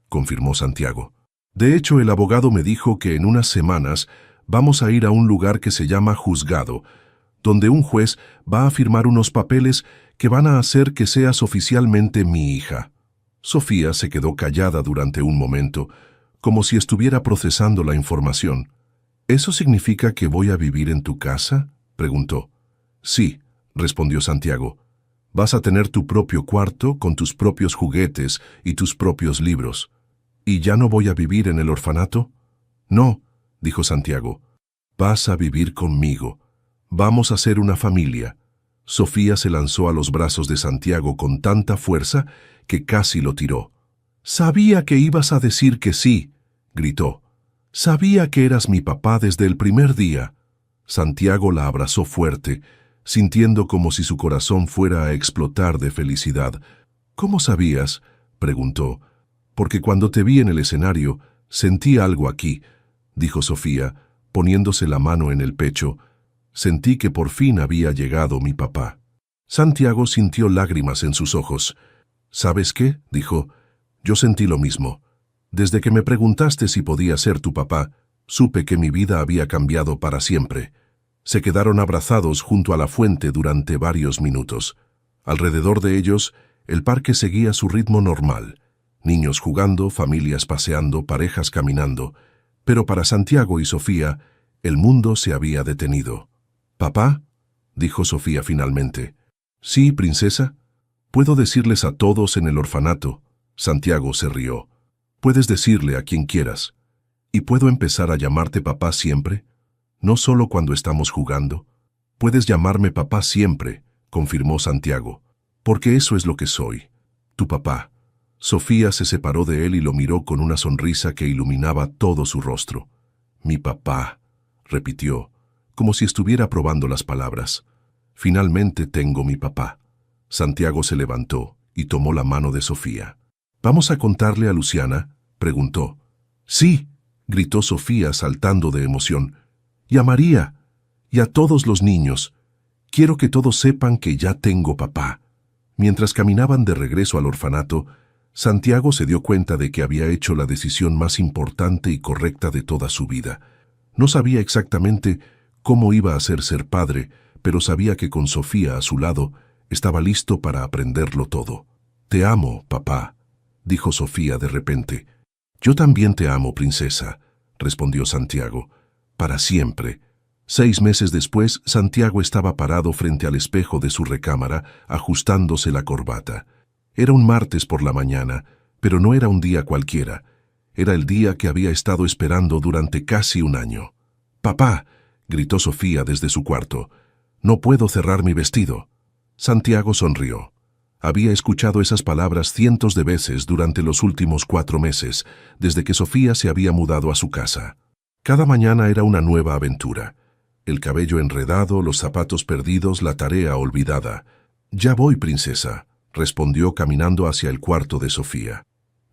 confirmó Santiago. De hecho, el abogado me dijo que en unas semanas vamos a ir a un lugar que se llama juzgado, donde un juez va a firmar unos papeles que van a hacer que seas oficialmente mi hija. Sofía se quedó callada durante un momento, como si estuviera procesando la información. ¿Eso significa que voy a vivir en tu casa?, preguntó. Sí, respondió Santiago. Vas a tener tu propio cuarto con tus propios juguetes y tus propios libros. ¿Y ya no voy a vivir en el orfanato? No, dijo Santiago. Vas a vivir conmigo. Vamos a ser una familia. Sofía se lanzó a los brazos de Santiago con tanta fuerza que casi lo tiró. Sabía que ibas a decir que sí, gritó. Sabía que eras mi papá desde el primer día. Santiago la abrazó fuerte, sintiendo como si su corazón fuera a explotar de felicidad. ¿Cómo sabías?, preguntó. Porque cuando te vi en el escenario, sentí algo aquí, dijo Sofía, poniéndose la mano en el pecho. Sentí que por fin había llegado mi papá. Santiago sintió lágrimas en sus ojos. ¿Sabes qué?, dijo. Yo sentí lo mismo. Desde que me preguntaste si podía ser tu papá, supe que mi vida había cambiado para siempre. Se quedaron abrazados junto a la fuente durante varios minutos. Alrededor de ellos, el parque seguía su ritmo normal. Niños jugando, familias paseando, parejas caminando. Pero para Santiago y Sofía, el mundo se había detenido. «¿Papá?», dijo Sofía finalmente. «Sí, princesa. Puedo decirles a todos en el orfanato». Santiago se rió. «Puedes decirle a quien quieras. ¿Y puedo empezar a llamarte papá siempre? No solo cuando estamos jugando. Puedes llamarme papá siempre», confirmó Santiago. «Porque eso es lo que soy. Tu papá». Sofía se separó de él y lo miró con una sonrisa que iluminaba todo su rostro. «Mi papá», repitió, como si estuviera probando las palabras. Finalmente tengo mi papá. Santiago se levantó y tomó la mano de Sofía. ¿Vamos a contarle a Luciana?, preguntó. Sí, gritó Sofía saltando de emoción. Y a María, y a todos los niños. Quiero que todos sepan que ya tengo papá. Mientras caminaban de regreso al orfanato, Santiago se dio cuenta de que había hecho la decisión más importante y correcta de toda su vida. No sabía exactamente cómo iba a ser padre, pero sabía que con Sofía a su lado estaba listo para aprenderlo todo. Te amo, papá, dijo Sofía de repente. Yo también te amo, princesa, respondió Santiago. Para siempre. 6 meses después, Santiago estaba parado frente al espejo de su recámara, ajustándose la corbata. Era un martes por la mañana, pero no era un día cualquiera. Era el día que había estado esperando durante casi un año. «Papá», gritó Sofía desde su cuarto, «no puedo cerrar mi vestido». Santiago sonrió. Había escuchado esas palabras cientos de veces durante los últimos 4 meses, desde que Sofía se había mudado a su casa. Cada mañana era una nueva aventura. El cabello enredado, los zapatos perdidos, la tarea olvidada. «Ya voy, princesa», respondió caminando hacia el cuarto de Sofía.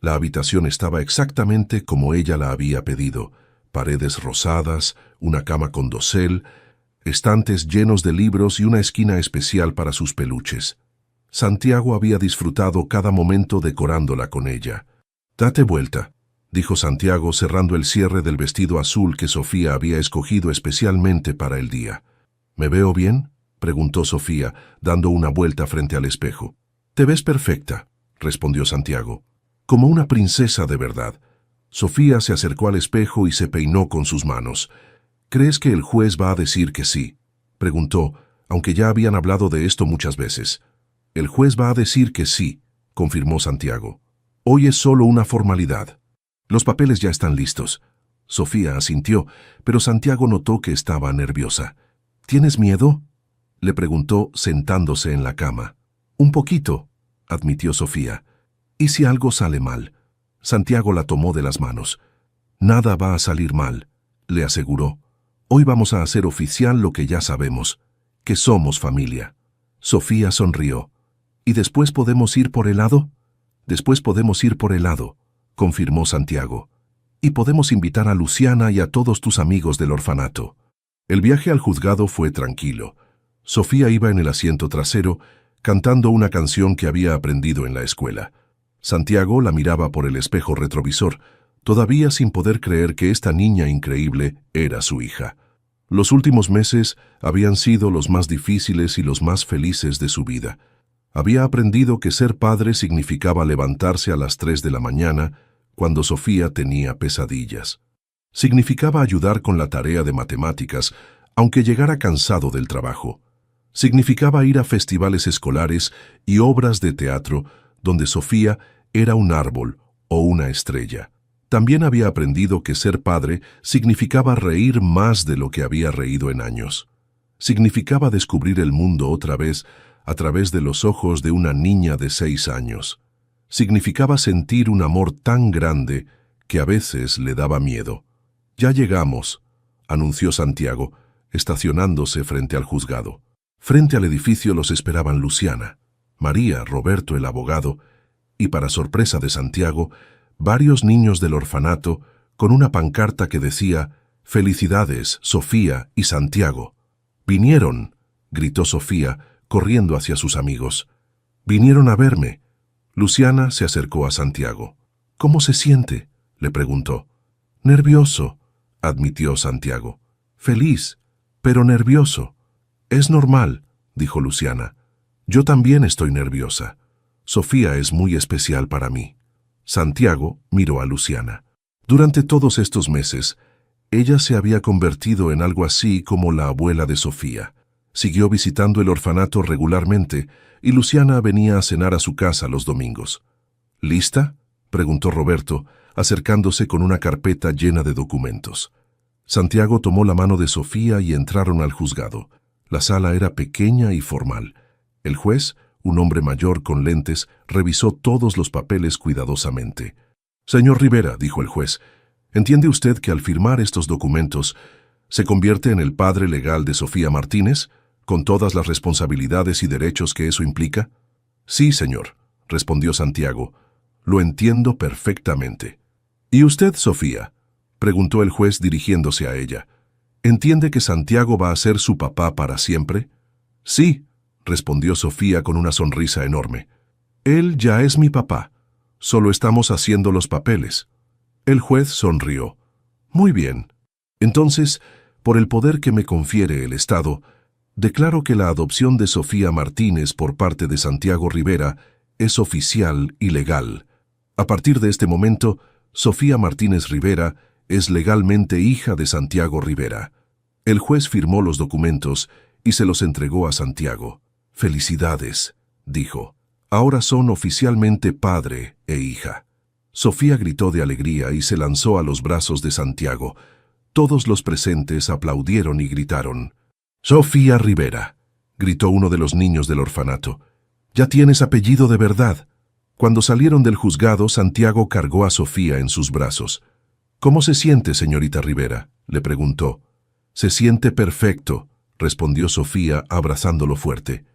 La habitación estaba exactamente como ella la había pedido. Paredes rosadas, una cama con dosel, estantes llenos de libros y una esquina especial para sus peluches. Santiago había disfrutado cada momento decorándola con ella. «Date vuelta», dijo Santiago cerrando el cierre del vestido azul que Sofía había escogido especialmente para el día. «¿Me veo bien?», preguntó Sofía, dando una vuelta frente al espejo. «Te ves perfecta», respondió Santiago. «Como una princesa de verdad». Sofía se acercó al espejo y se peinó con sus manos. «¿Crees que el juez va a decir que sí?», preguntó, aunque ya habían hablado de esto muchas veces. «El juez va a decir que sí», confirmó Santiago. «Hoy es solo una formalidad. Los papeles ya están listos». Sofía asintió, pero Santiago notó que estaba nerviosa. «¿Tienes miedo?», le preguntó sentándose en la cama. «Un poquito», admitió Sofía. «¿Y si algo sale mal?». Santiago la tomó de las manos. «Nada va a salir mal», le aseguró. «Hoy vamos a hacer oficial lo que ya sabemos, que somos familia». Sofía sonrió. «¿Y después podemos ir por helado?». «Después podemos ir por helado», confirmó Santiago. «Y podemos invitar a Luciana y a todos tus amigos del orfanato». El viaje al juzgado fue tranquilo. Sofía iba en el asiento trasero, cantando una canción que había aprendido en la escuela. Santiago la miraba por el espejo retrovisor, todavía sin poder creer que esta niña increíble era su hija. Los últimos meses habían sido los más difíciles y los más felices de su vida. Había aprendido que ser padre significaba levantarse a las 3 de la mañana, cuando Sofía tenía pesadillas. Significaba ayudar con la tarea de matemáticas, aunque llegara cansado del trabajo. Significaba ir a festivales escolares y obras de teatro, donde Sofía era un árbol o una estrella. También había aprendido que ser padre significaba reír más de lo que había reído en años. Significaba descubrir el mundo otra vez a través de los ojos de una niña de 6 años. Significaba sentir un amor tan grande que a veces le daba miedo. «Ya llegamos», anunció Santiago, estacionándose frente al juzgado. Frente al edificio los esperaban Luciana, María, Roberto el abogado, y para sorpresa de Santiago, varios niños del orfanato con una pancarta que decía «Felicidades, Sofía y Santiago». «Vinieron», gritó Sofía, corriendo hacia sus amigos. «Vinieron a verme». Luciana se acercó a Santiago. «¿Cómo se siente?», le preguntó. «Nervioso», admitió Santiago. «Feliz, pero nervioso». «Es normal», dijo Luciana. «Yo también estoy nerviosa. Sofía es muy especial para mí». Santiago miró a Luciana. Durante todos estos meses, ella se había convertido en algo así como la abuela de Sofía. Siguió visitando el orfanato regularmente y Luciana venía a cenar a su casa los domingos. «¿Lista?», preguntó Roberto, acercándose con una carpeta llena de documentos. Santiago tomó la mano de Sofía y entraron al juzgado. La sala era pequeña y formal. El juez, un hombre mayor con lentes, revisó todos los papeles cuidadosamente. «Señor Rivera», dijo el juez, «¿entiende usted que al firmar estos documentos se convierte en el padre legal de Sofía Martínez?» ¿Con todas las responsabilidades y derechos que eso implica? Sí, señor, respondió Santiago. Lo entiendo perfectamente. ¿Y usted, Sofía?, preguntó el juez dirigiéndose a ella. ¿Entiende que Santiago va a ser su papá para siempre? Sí, respondió Sofía con una sonrisa enorme. Él ya es mi papá. Solo estamos haciendo los papeles. El juez sonrió. Muy bien. Entonces, por el poder que me confiere el Estado, declaro que la adopción de Sofía Martínez por parte de Santiago Rivera es oficial y legal. A partir de este momento, Sofía Martínez Rivera es legalmente hija de Santiago Rivera. El juez firmó los documentos y se los entregó a Santiago. «Felicidades», dijo. «Ahora son oficialmente padre e hija». Sofía gritó de alegría y se lanzó a los brazos de Santiago. Todos los presentes aplaudieron y gritaron. «Sofía Rivera», gritó uno de los niños del orfanato. «Ya tienes apellido de verdad». Cuando salieron del juzgado, Santiago cargó a Sofía en sus brazos. «¿Cómo se siente, señorita Rivera?», le preguntó. «Se siente perfecto», respondió Sofía abrazándolo fuerte.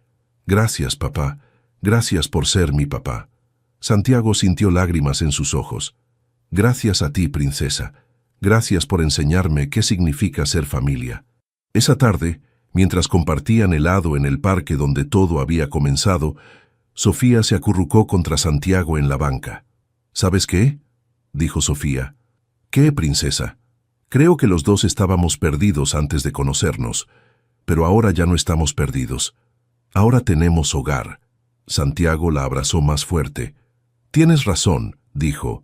«Gracias, papá. Gracias por ser mi papá». Santiago sintió lágrimas en sus ojos. «Gracias a ti, princesa. Gracias por enseñarme qué significa ser familia». Esa tarde, mientras compartían helado en el parque donde todo había comenzado, Sofía se acurrucó contra Santiago en la banca. «¿Sabes qué?», dijo Sofía. «¿Qué, princesa? Creo que los dos estábamos perdidos antes de conocernos, pero ahora ya no estamos perdidos. Ahora tenemos hogar». Santiago la abrazó más fuerte. «Tienes razón», dijo.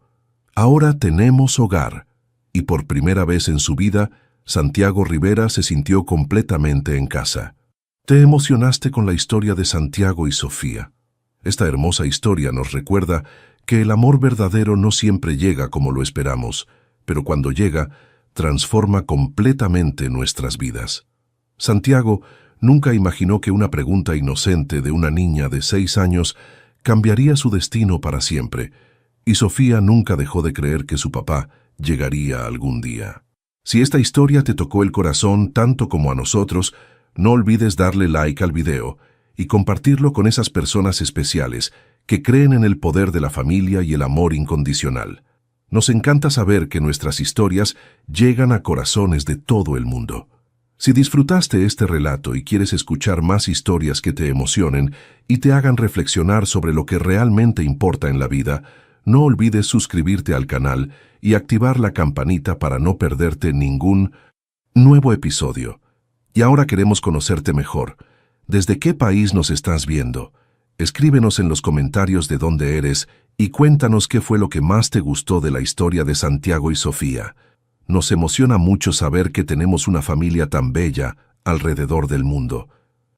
«Ahora tenemos hogar». Y por primera vez en su vida, Santiago Rivera se sintió completamente en casa. Te emocionaste con la historia de Santiago y Sofía. Esta hermosa historia nos recuerda que el amor verdadero no siempre llega como lo esperamos, pero cuando llega, transforma completamente nuestras vidas. Santiago nunca imaginó que una pregunta inocente de una niña de 6 años cambiaría su destino para siempre, y Sofía nunca dejó de creer que su papá llegaría algún día. Si esta historia te tocó el corazón tanto como a nosotros, no olvides darle like al video y compartirlo con esas personas especiales que creen en el poder de la familia y el amor incondicional. Nos encanta saber que nuestras historias llegan a corazones de todo el mundo. Si disfrutaste este relato y quieres escuchar más historias que te emocionen y te hagan reflexionar sobre lo que realmente importa en la vida, no olvides suscribirte al canal y activar la campanita para no perderte ningún nuevo episodio. Y ahora queremos conocerte mejor. ¿Desde qué país nos estás viendo? Escríbenos en los comentarios de dónde eres y cuéntanos qué fue lo que más te gustó de la historia de Santiago y Sofía. Nos emociona mucho saber que tenemos una familia tan bella alrededor del mundo.